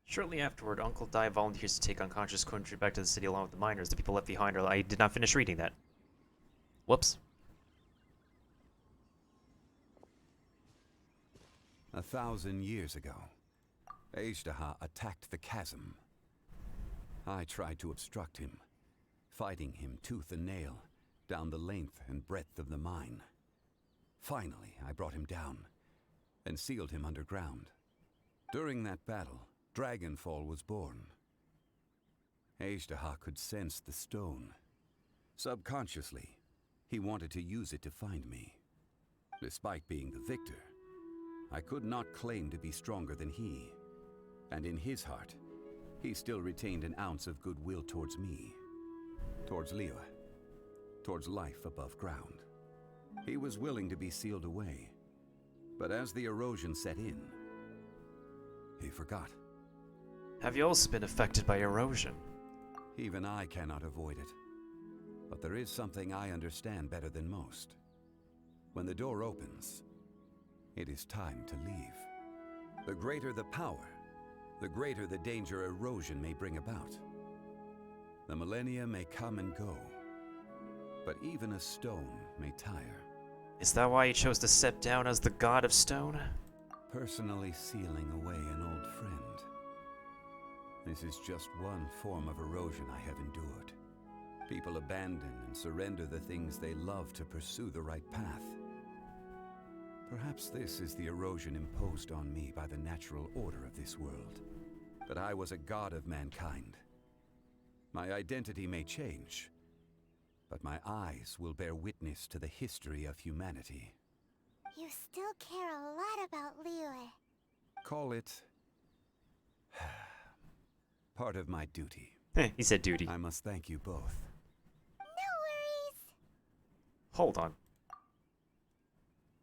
Shortly afterward, Uncle Dai volunteers to take unconscious Kundry back to the city along with the miners. The people left behind are... I did not finish reading that. Whoops. 1,000 years ago, Ajdaha attacked the chasm. I tried to obstruct him, fighting him tooth and nail down the length and breadth of the mine. Finally, I brought him down and sealed him underground. During that battle, Dragonfall was born. Ajdaha could sense the stone. Subconsciously, he wanted to use it to find me. Despite being the victor, I could not claim to be stronger than he. And in his heart, he still retained an ounce of goodwill towards me. Towards Liyue. Towards life above ground. He was willing to be sealed away. But as the erosion set in, he forgot. Have you also been affected by erosion? Even I cannot avoid it. But there is something I understand better than most. When the door opens, it is time to leave. The greater the power, the greater the danger erosion may bring about. The millennia may come and go, but even a stone may tire. Is that why you chose to step down as the god of stone? Personally sealing away an old friend. This is just one form of erosion I have endured. People abandon and surrender the things they love to pursue the right path. Perhaps this is the erosion imposed on me by the natural order of this world. That I was a god of mankind. My identity may change, but my eyes will bear witness to the history of humanity. You still care a lot about Liyue. Call it... part of my duty. He said duty. I must thank you both. No worries. Hold on.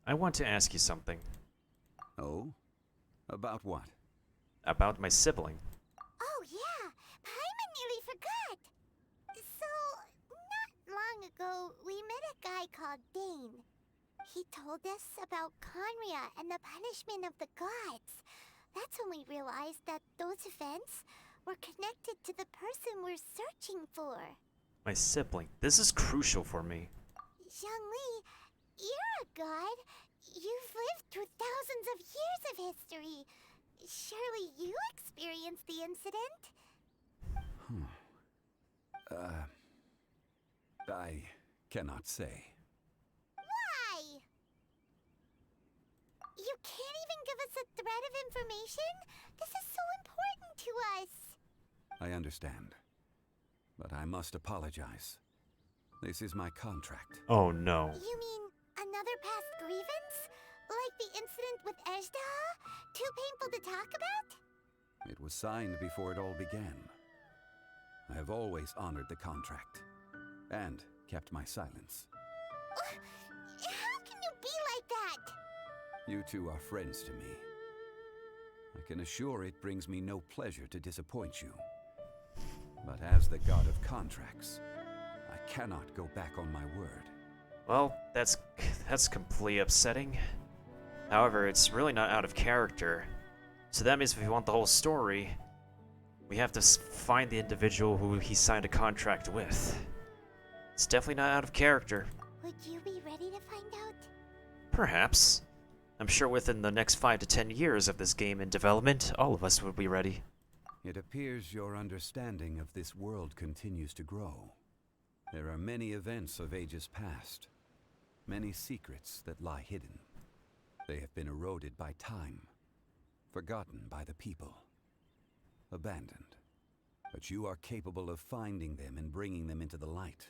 I want to ask you something. Oh? About what? About my sibling. Oh yeah, Paimon nearly forgot. So, not long ago, we met a guy called Dane. He told us about Conria and the punishment of the gods. That's when we realized that those events were connected to the person we're searching for. My sibling. This is crucial for me. DongLi, you're a god. You've lived through thousands of years of history. Surely you experienced the incident? I cannot say. Why? You can't even give us a thread of information? This is so important to us. I understand. But I must apologize. This is my contract. Oh no. You mean another past grievance? Like the incident with Ajdaha? Too painful to talk about? It was signed before it all began. I have always honored the contract. And kept my silence. How can you be like that? You two are friends to me. I can assure it brings me no pleasure to disappoint you. But as the god of contracts, I cannot go back on my word. Well, that's completely upsetting. However, it's really not out of character. So that means if we want the whole story, we have to find the individual who he signed a contract with. It's definitely not out of character. Would you be ready to find out? Perhaps. I'm sure within the next 5 to 10 years of this game in development, all of us will be ready. It appears your understanding of this world continues to grow. There are many events of ages past, many secrets that lie hidden. They have been eroded by time, forgotten by the people, abandoned. But you are capable of finding them and bringing them into the light.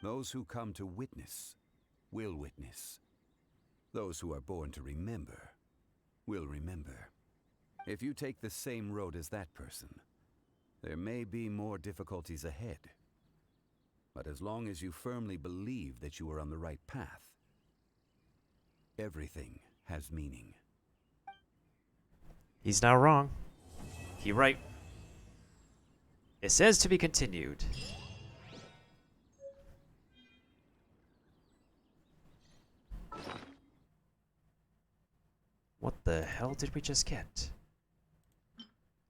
Those who come to witness will witness. Those who are born to remember will remember. If you take the same road as that person, there may be more difficulties ahead. But as long as you firmly believe that you are on the right path, everything has meaning. He's not wrong. He right. It says to be continued. What the hell did we just get?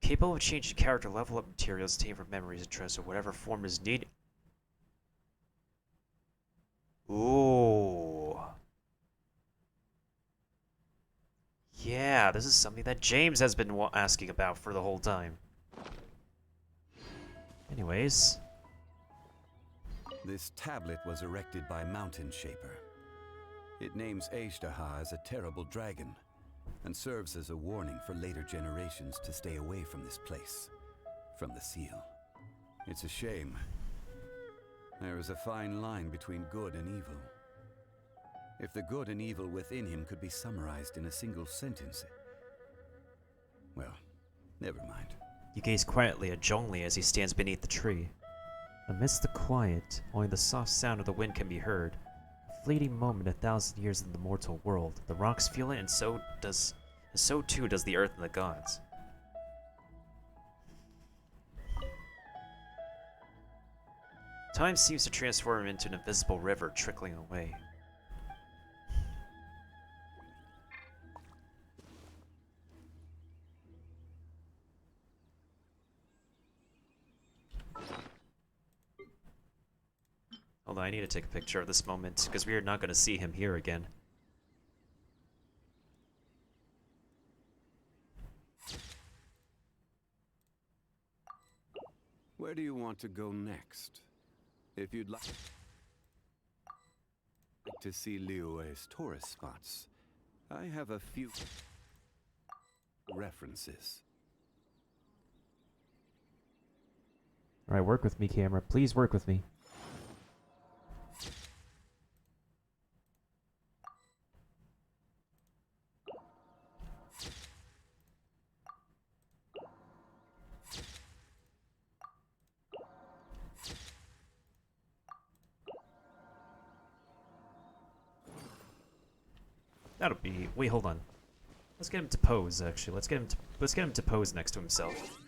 Capable of changing character, level up materials, obtained from memories, interests, or whatever form is needed. Ooh. Yeah, this is something that James has been asking about for the whole time. Anyways. This tablet was erected by Mountain Shaper. It names Ashtaha as a terrible dragon, and serves as a warning for later generations to stay away from this place, from the seal. It's a shame. There is a fine line between good and evil. If the good and evil within him could be summarized in a single sentence... Well, never mind. You gaze quietly at DongLi as he stands beneath the tree. Amidst the quiet, only the soft sound of the wind can be heard. A fleeting moment, 1,000 years in the mortal world. The rocks feel it, and so too does the earth and the gods. Time seems to transform him into an invisible river trickling away. Although I need to take a picture of this moment, because we are not going to see him here again. Where do you want to go next? If you'd like to see Liyue's tourist spots, I have a few references. Alright, work with me, camera. Please work with me. That'll be. Wait, hold on. Let's get him to pose. Actually, let's get him to pose next to himself.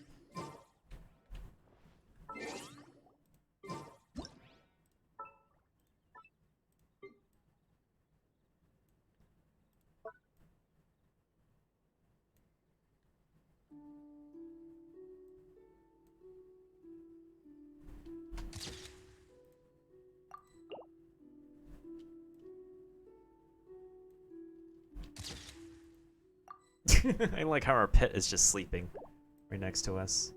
I like how our pet is just sleeping right next to us.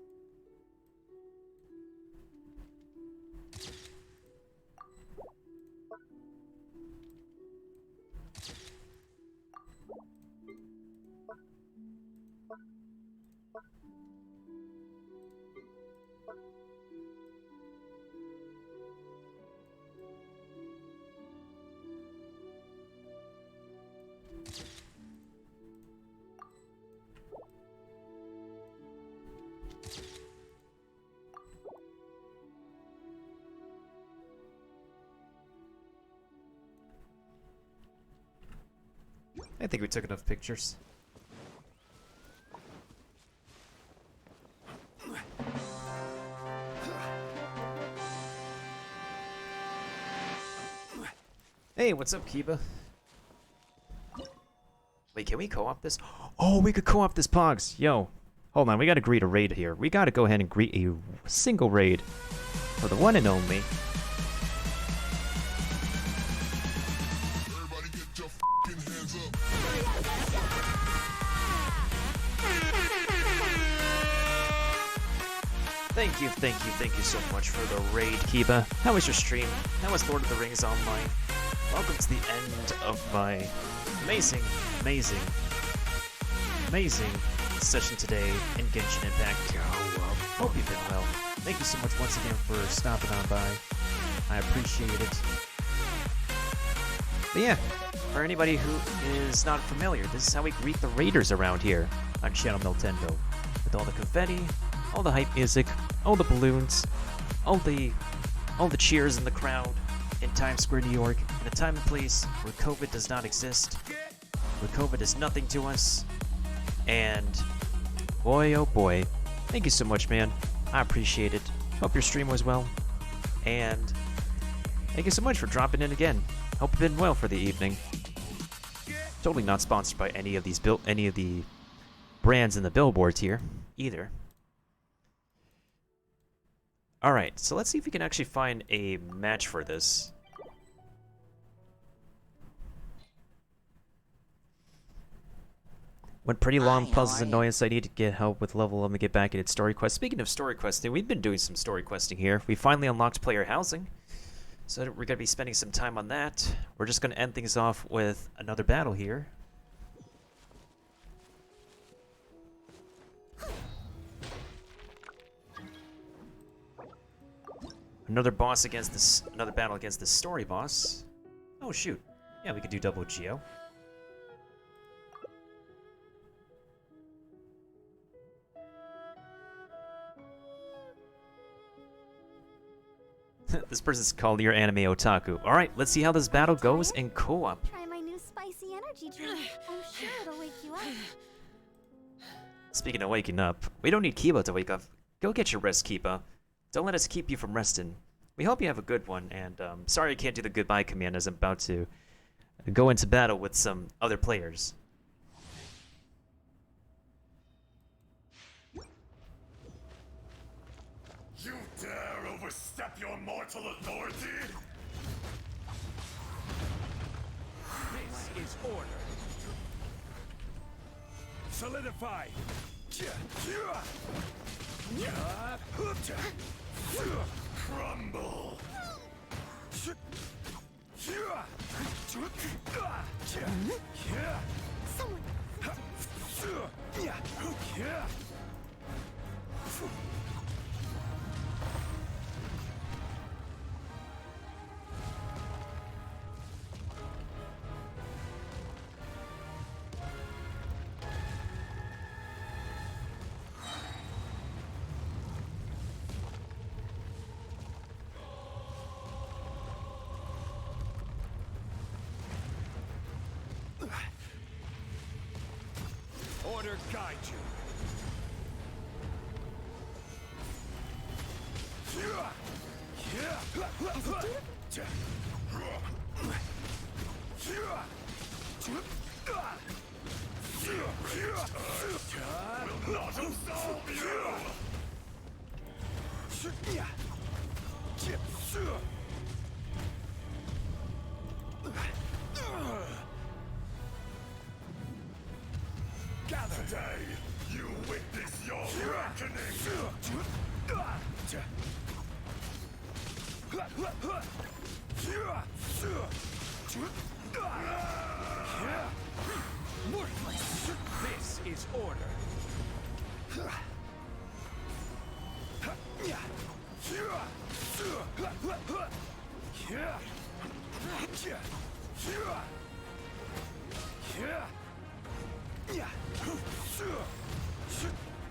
I think we took enough pictures. Hey, what's up, Kiba? Wait, can we co-op this? Oh, we could co-op this Pogs. Yo, hold on, we gotta greet a raid here. We gotta go ahead and greet a single raid for the one and only. Thank you so much for the raid, Kiba. How was your stream? How was Lord of the Rings Online? Welcome to the end of my amazing session today in Genshin Impact. Hope you've been well. Thank you so much once again for stopping on by. I appreciate it. But yeah, for anybody who is not familiar, this is how we greet the raiders around here on Channel Nintendo. With all the confetti, all the hype music, all the balloons, all the cheers in the crowd in Times Square, New York, in a time and place where COVID does not exist, where COVID is nothing to us, and boy oh boy, thank you so much, man. I appreciate it. Hope your stream was well, and thank you so much for dropping in again. Hope you've been well for the evening. Totally not sponsored by any of the brands in the billboards here either. Alright, so let's see if we can actually find a match for this. Went pretty long, puzzles annoyance. I need to get help with level 11 to get back into story quest. Speaking of story questing, we've been doing some story questing here. We finally unlocked player housing, so we're going to be spending some time on that. We're just going to end things off with another battle here. Another battle against this story boss. Oh shoot. Yeah, we could do double Geo. This person's called your anime otaku. Alright, let's see how this battle goes in co-op. Try my new spicy energy drink. I'm sure it'll wake you up. Speaking of waking up, we don't need Kiba to wake up. Go get your rest, Kiba. Don't let us keep you from resting. We hope you have a good one, and sorry I can't do the goodbye command as I'm about to go into battle with some other players. You dare overstep your mortal authority? This is order. Solidify. Crumble. Order guide you. Will not absolve you! Today, you witness your reckoning! This is order.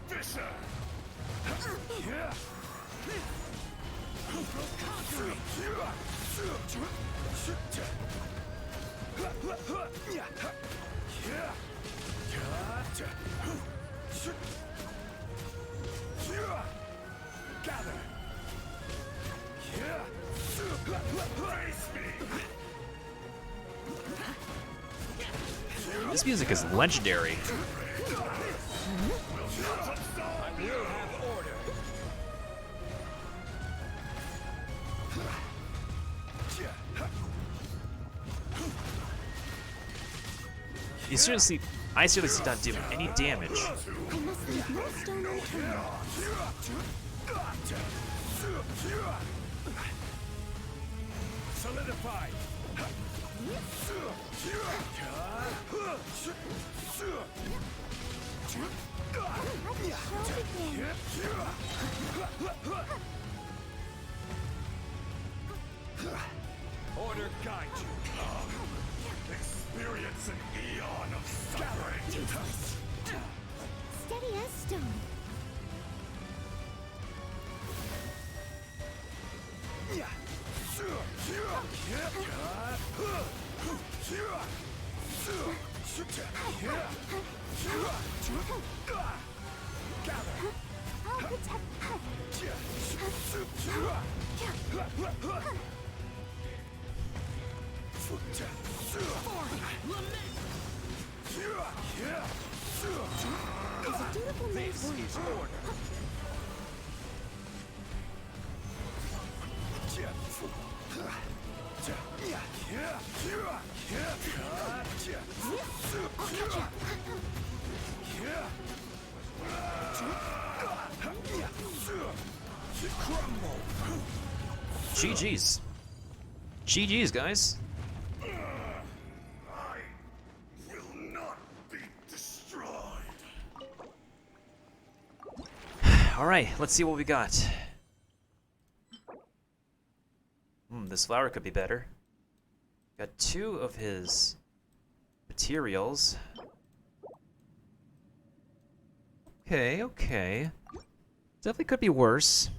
Fisher! Gather. This music is legendary. I will have order. I seriously not doing any damage. I must leave no stone unturned. Solidified. Order guide you. Experience an eon of suffering. Steady as stone. I'll protect This is order. GG's. GG's, guys. I will not be destroyed. Alright, let's see what we got. This flower could be better. Got 2 of his materials. Okay, okay. Definitely could be worse.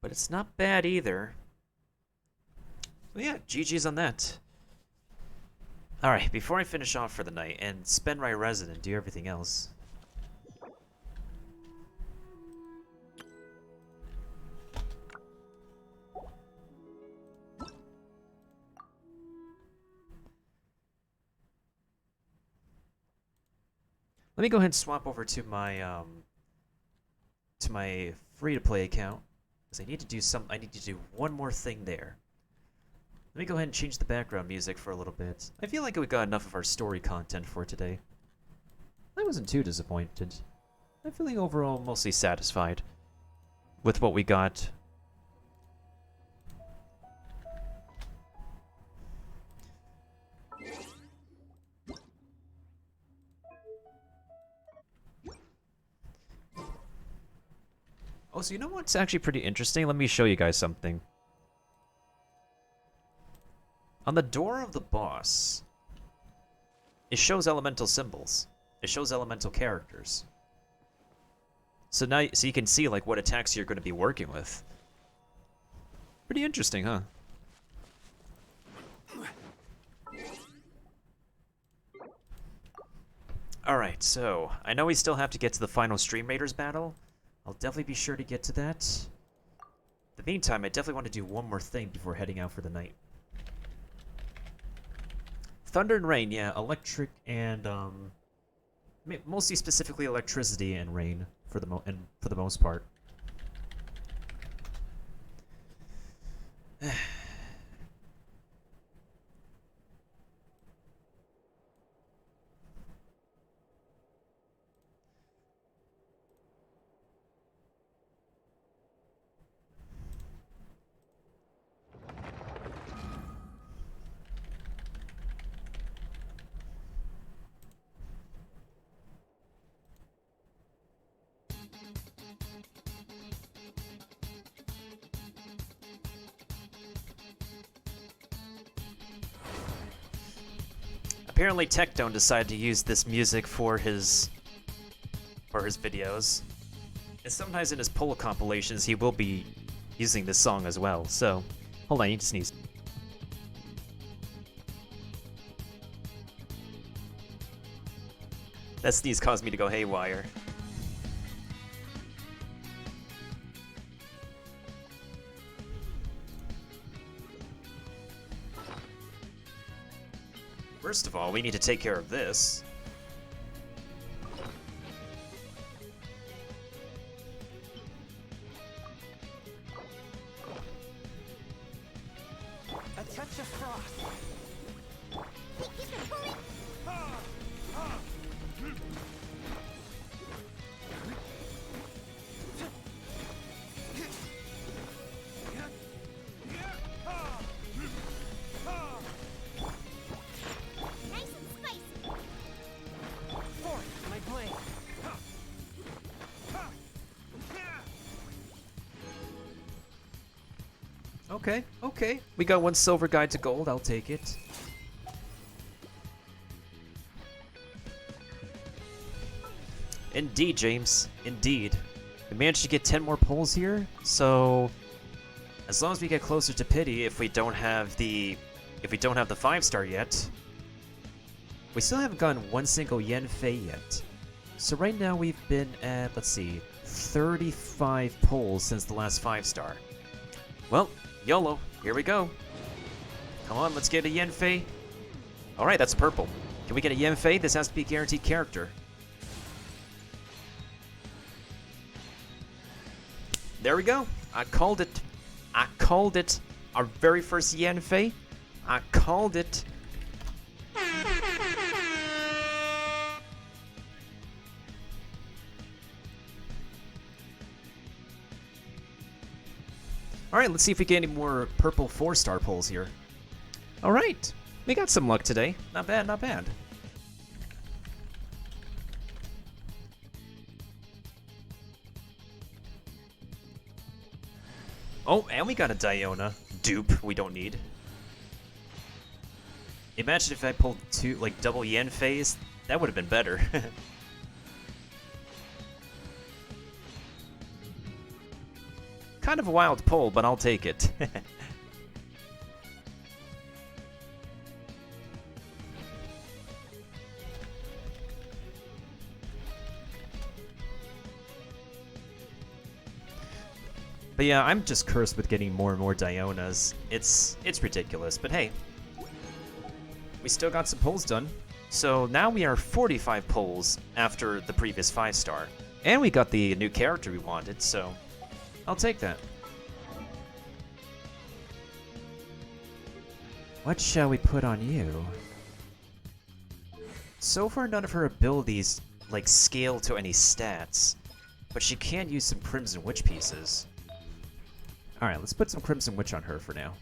But it's not bad either. So yeah, GG's on that. Alright, before I finish off for the night and spend my resin and do everything else. Let me go ahead and swap over to my free-to-play account, because I need to do one more thing there. Let me go ahead and change the background music for a little bit. I feel like we got enough of our story content for today. I wasn't too disappointed. I'm feeling overall mostly satisfied with what we got. Oh, so you know what's actually pretty interesting? Let me show you guys something. On the door of the boss, it shows elemental symbols. It shows elemental characters. So now, so you can see like what attacks you're going to be working with. Pretty interesting, huh? Alright, so I know we still have to get to the final Stream Raiders battle. I'll definitely be sure to get to that. In the meantime, I definitely want to do one more thing before heading out for the night. Thunder and rain, yeah, electric and mostly specifically electricity and rain for the most part. Apparently Tectone decided to use this music for his videos. And sometimes in his pull compilations he will be using this song as well, so hold on, I need to sneeze. That sneeze caused me to go haywire. First of all, we need to take care of this. A touch of frost. Okay, okay. We got 1 silver guide to gold. I'll take it. Indeed, James. Indeed. We managed to get 10 more pulls here, so as long as we get closer to pity, if we don't have the 5-star yet, we still haven't gotten 1 single Yen Fei yet. So right now we've been at, let's see, 35 pulls since the last 5-star. Well, YOLO, here we go. Come on, let's get a Yen Fei. Alright, that's purple. Can we get a Yen Fei? This has to be a guaranteed character. There we go. I called it. I called it. Our very first Yen Fei. I called it. Alright, let's see if we get any more purple 4-star pulls here. Alright, we got some luck today. Not bad, not bad. Oh, and we got a Diona. Dupe we don't need. Imagine if I pulled 2, like, double Yen Feis. That would have been better. Kind of a wild pull, but I'll take it. But yeah, I'm just cursed with getting more and more Dionas. It's ridiculous, but hey. We still got some pulls done. So now we are 45 pulls after the previous 5-star. And we got the new character we wanted, so I'll take that. What shall we put on you? So far, none of her abilities, like, scale to any stats. But she can use some Crimson Witch pieces. Alright, let's put some Crimson Witch on her for now.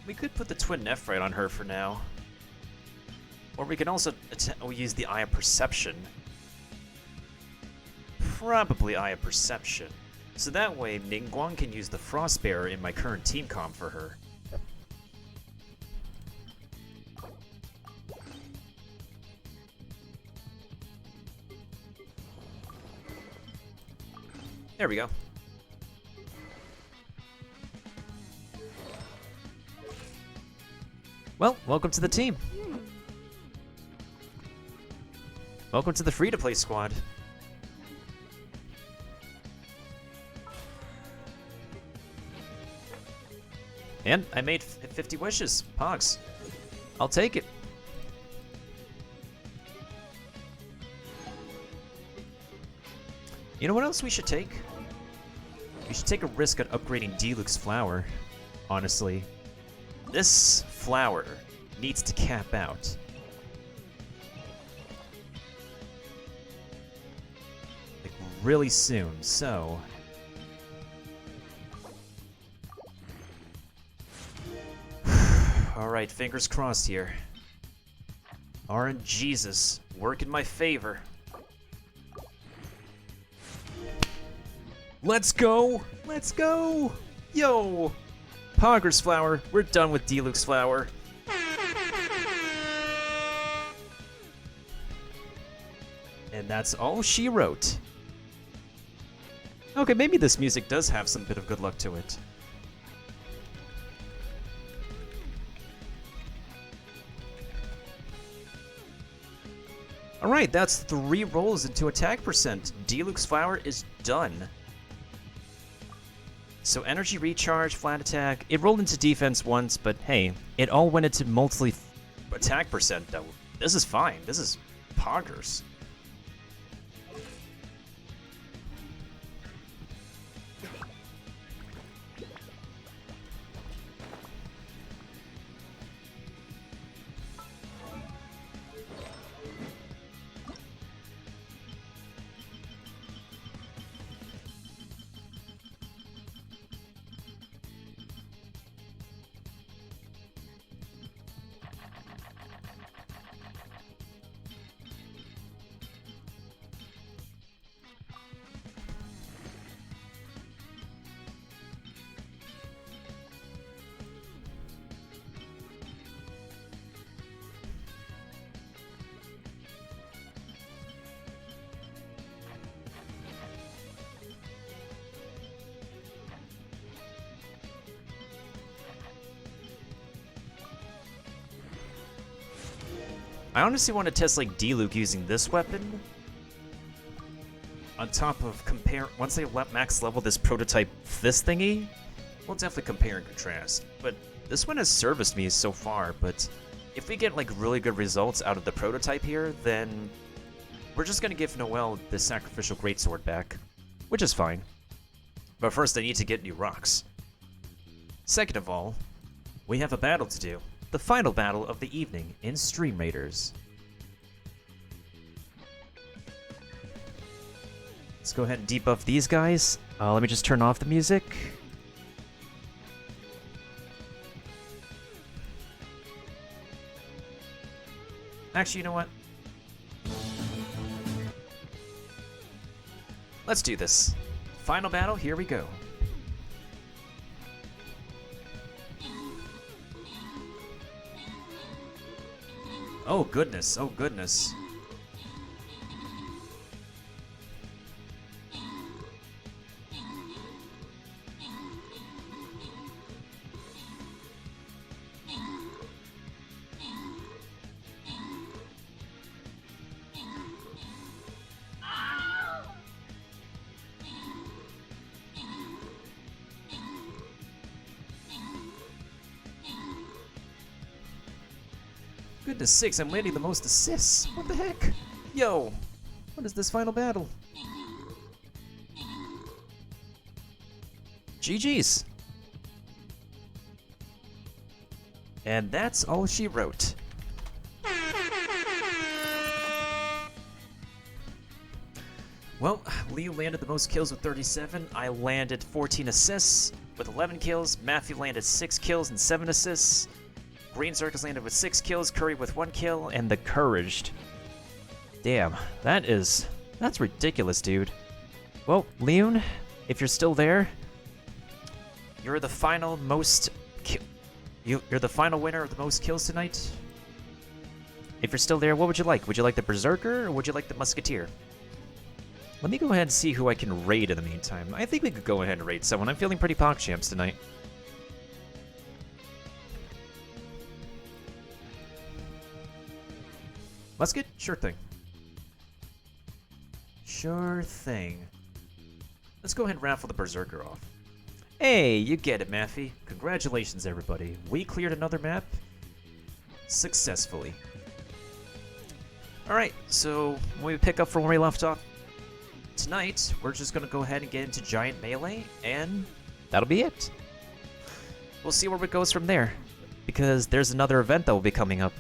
We could put the Twin Nephrite on her for now. Or we can also use the Eye of Perception. Probably Eye of Perception. So that way, Ningguang can use the Frostbearer in my current team comp for her. There we go. Well, welcome to the team. Welcome to the free-to-play squad. And I made 50 wishes. Pogs. I'll take it. You know what else we should take? We should take a risk at upgrading Diluc's flower, honestly. This flower needs to cap out. Like, really soon, so... Alright, fingers crossed here. RNGesus, work in my favor. Let's go! Let's go! Yo! Pogger's flower, we're done with Diluc's flower. And that's all she wrote. Okay, maybe this music does have some bit of good luck to it. Alright, that's 3 rolls into attack percent. Diluc's flower is done. So energy recharge, flat attack. It rolled into defense once, but hey, it all went into mostly attack percent though. This is fine. This is poggers. I honestly want to test like D-Luke using this weapon on top of once they max level this prototype fist thingy. We'll definitely compare and contrast. But this one has serviced me so far, but if we get like really good results out of the prototype here, then we're just gonna give Noelle the sacrificial greatsword back, which is fine. But first I need to get new rocks. Second of all, we have a battle to do. The final battle of the evening in Stream Raiders. Let's go ahead and debuff these guys. Let me just turn off the music. Actually, you know what? Let's do this. Final battle, here we go. Oh goodness, oh goodness. Goodness sakes, I'm landing the most assists. What the heck? Yo, what is this final battle? GG's. And that's all she wrote. Well, Liu landed the most kills with 37. I landed 14 assists with 11 kills. Matthew landed 6 kills and 7 assists. Green Circus landed with 6 kills, Curry with 1 kill, and the Couraged. Damn, that's ridiculous, dude. Well, Leon, if you're still there, you're the final you're the final winner of the most kills tonight. If you're still there, what would you like? Would you like the Berserker or would you like the Musketeer? Let me go ahead and see who I can raid in the meantime. I think we could go ahead and raid someone. I'm feeling pretty PogChamps tonight. Musket? Sure thing. Sure thing. Let's go ahead and raffle the Berserker off. Hey, you get it, Maffy. Congratulations, everybody. We cleared another map successfully. Alright, so when we pick up from where we left off tonight, we're just going to go ahead and get into Giant Melee, and that'll be it. We'll see where it goes from there, because there's another event that will be coming up.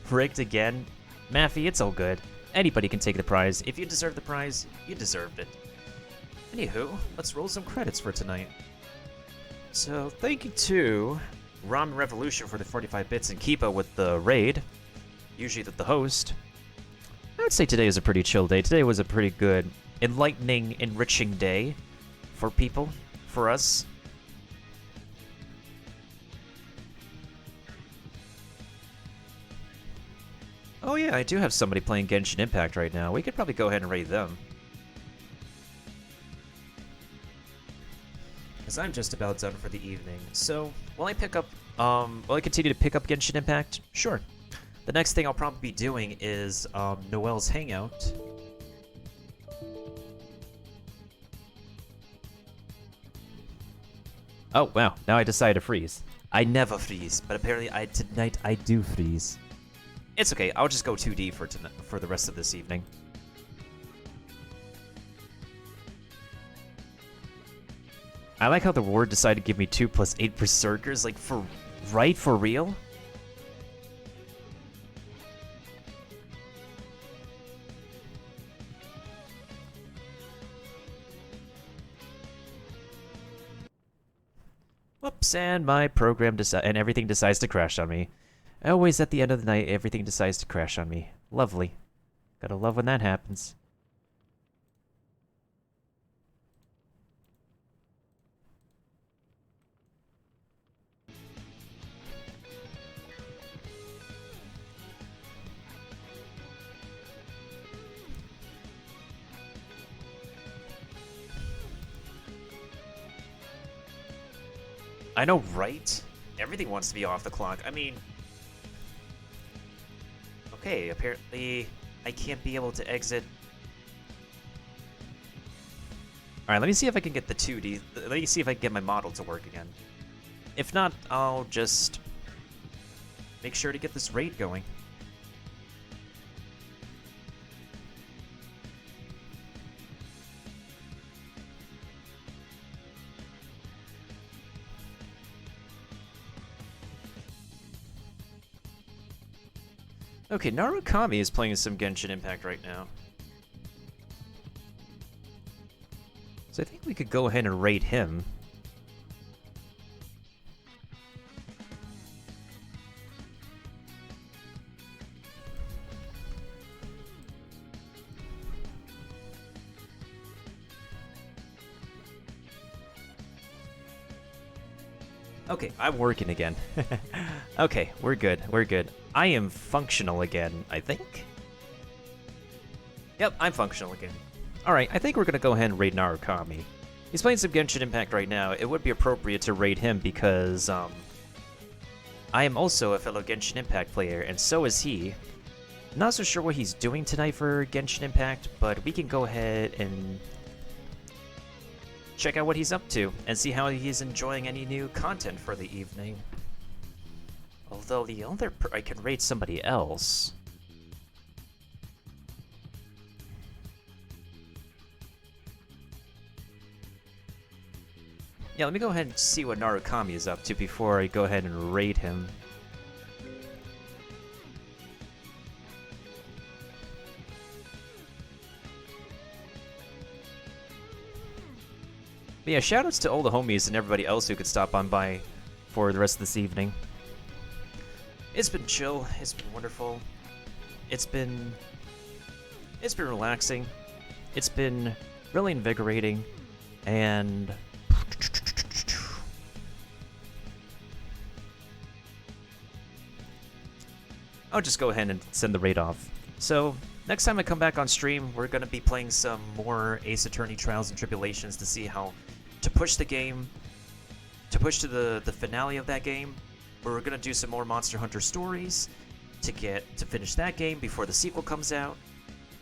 Rigged again. Maffy, it's all good. Anybody can take the prize. If you deserve the prize, you deserved it. Anywho, let's roll some credits for tonight. So, thank you to Ramen Revolution for the 45 bits and Kipo with the raid. Usually the host. I would say today is a pretty chill day. Today was a pretty good, enlightening, enriching day for people, for us. Oh yeah, I do have somebody playing Genshin Impact right now. We could probably go ahead and raid them. Because I'm just about done for the evening. So, will I continue to pick up Genshin Impact? Sure. The next thing I'll probably be doing is Noelle's Hangout. Oh, wow. Now I decide to freeze. I never freeze, but apparently tonight I do freeze. It's okay. I'll just go 2D for tonight, for the rest of this evening. I like how the ward decided to give me 2 + 8 berserkers. Like, for real? Whoops, and my program and everything decides to crash on me. Always at the end of the night, everything decides to crash on me. Lovely. Gotta love when that happens. I know, right? Everything wants to be off the clock. I mean... Okay, apparently I can't be able to exit. Alright, let me see if I can get the 2D. Let me see if I can get my model to work again. If not, I'll just make sure to get this raid going. Okay, Narukami is playing some Genshin Impact right now. So I think we could go ahead and raid him. Okay, I'm working again. Okay, we're good, we're good. I am functional again, I think? Yep, I'm functional again. Alright, I think we're gonna go ahead and raid Narukami. He's playing some Genshin Impact right now. It would be appropriate to raid him because, I am also a fellow Genshin Impact player, and so is he. Not so sure what he's doing tonight for Genshin Impact, but we can go ahead and check out what he's up to and see how he's enjoying any new content for the evening. Although the other I can raid somebody else. Yeah, let me go ahead and see what Narukami is up to before I go ahead and raid him. But yeah, shoutouts to all the homies and everybody else who could stop on by for the rest of this evening. It's been chill, it's been wonderful. It's been relaxing. It's been really invigorating, and I'll just go ahead and send the raid off. So, next time I come back on stream, we're going to be playing some more Ace Attorney Trials and Tribulations to see how to push the game, to push to the finale of that game. We're going to do some more Monster Hunter stories to finish that game before the sequel comes out.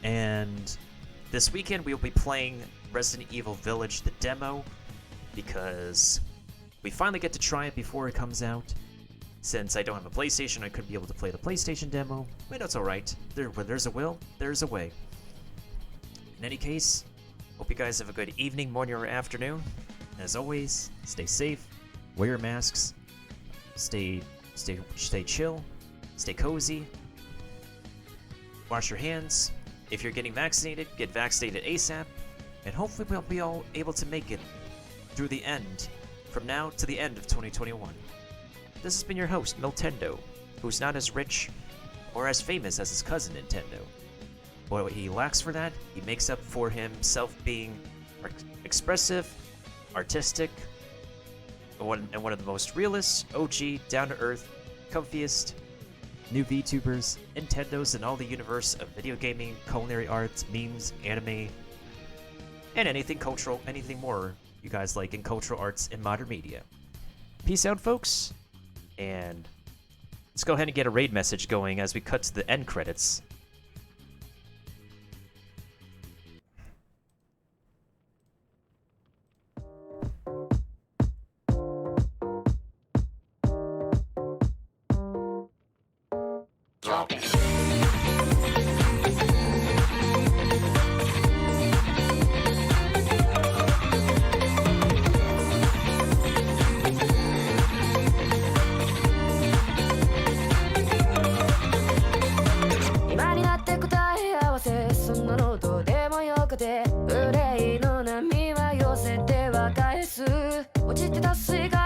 And this weekend we'll be playing Resident Evil Village, the demo, because we finally get to try it before it comes out. Since I don't have a PlayStation, I couldn't be able to play the PlayStation demo, but that's alright. Where there's a will, there's a way. In any case, hope you guys have a good evening, morning, or afternoon. As always, stay safe, wear your masks, stay chill, stay cozy, wash your hands. If you're getting vaccinated, get vaccinated ASAP, and hopefully we'll be all able to make it through the end, from now to the end of 2021. This has been your host, Miltendo, who's not as rich or as famous as his cousin Nintendo. But what he lacks for that, he makes up for himself being expressive, artistic, and one of the most realist, OG, down-to-earth, comfiest new VTubers, Nintendos, and all the universe of video gaming, culinary arts, memes, anime, and anything cultural, anything more you guys like in cultural arts and modern media. Peace out, folks, and let's go ahead and get a raid message going as we cut to the end credits. 今になって答え合わせ、そんなのどうでもよくて、憂いの波は寄せては返す、落ちてた水が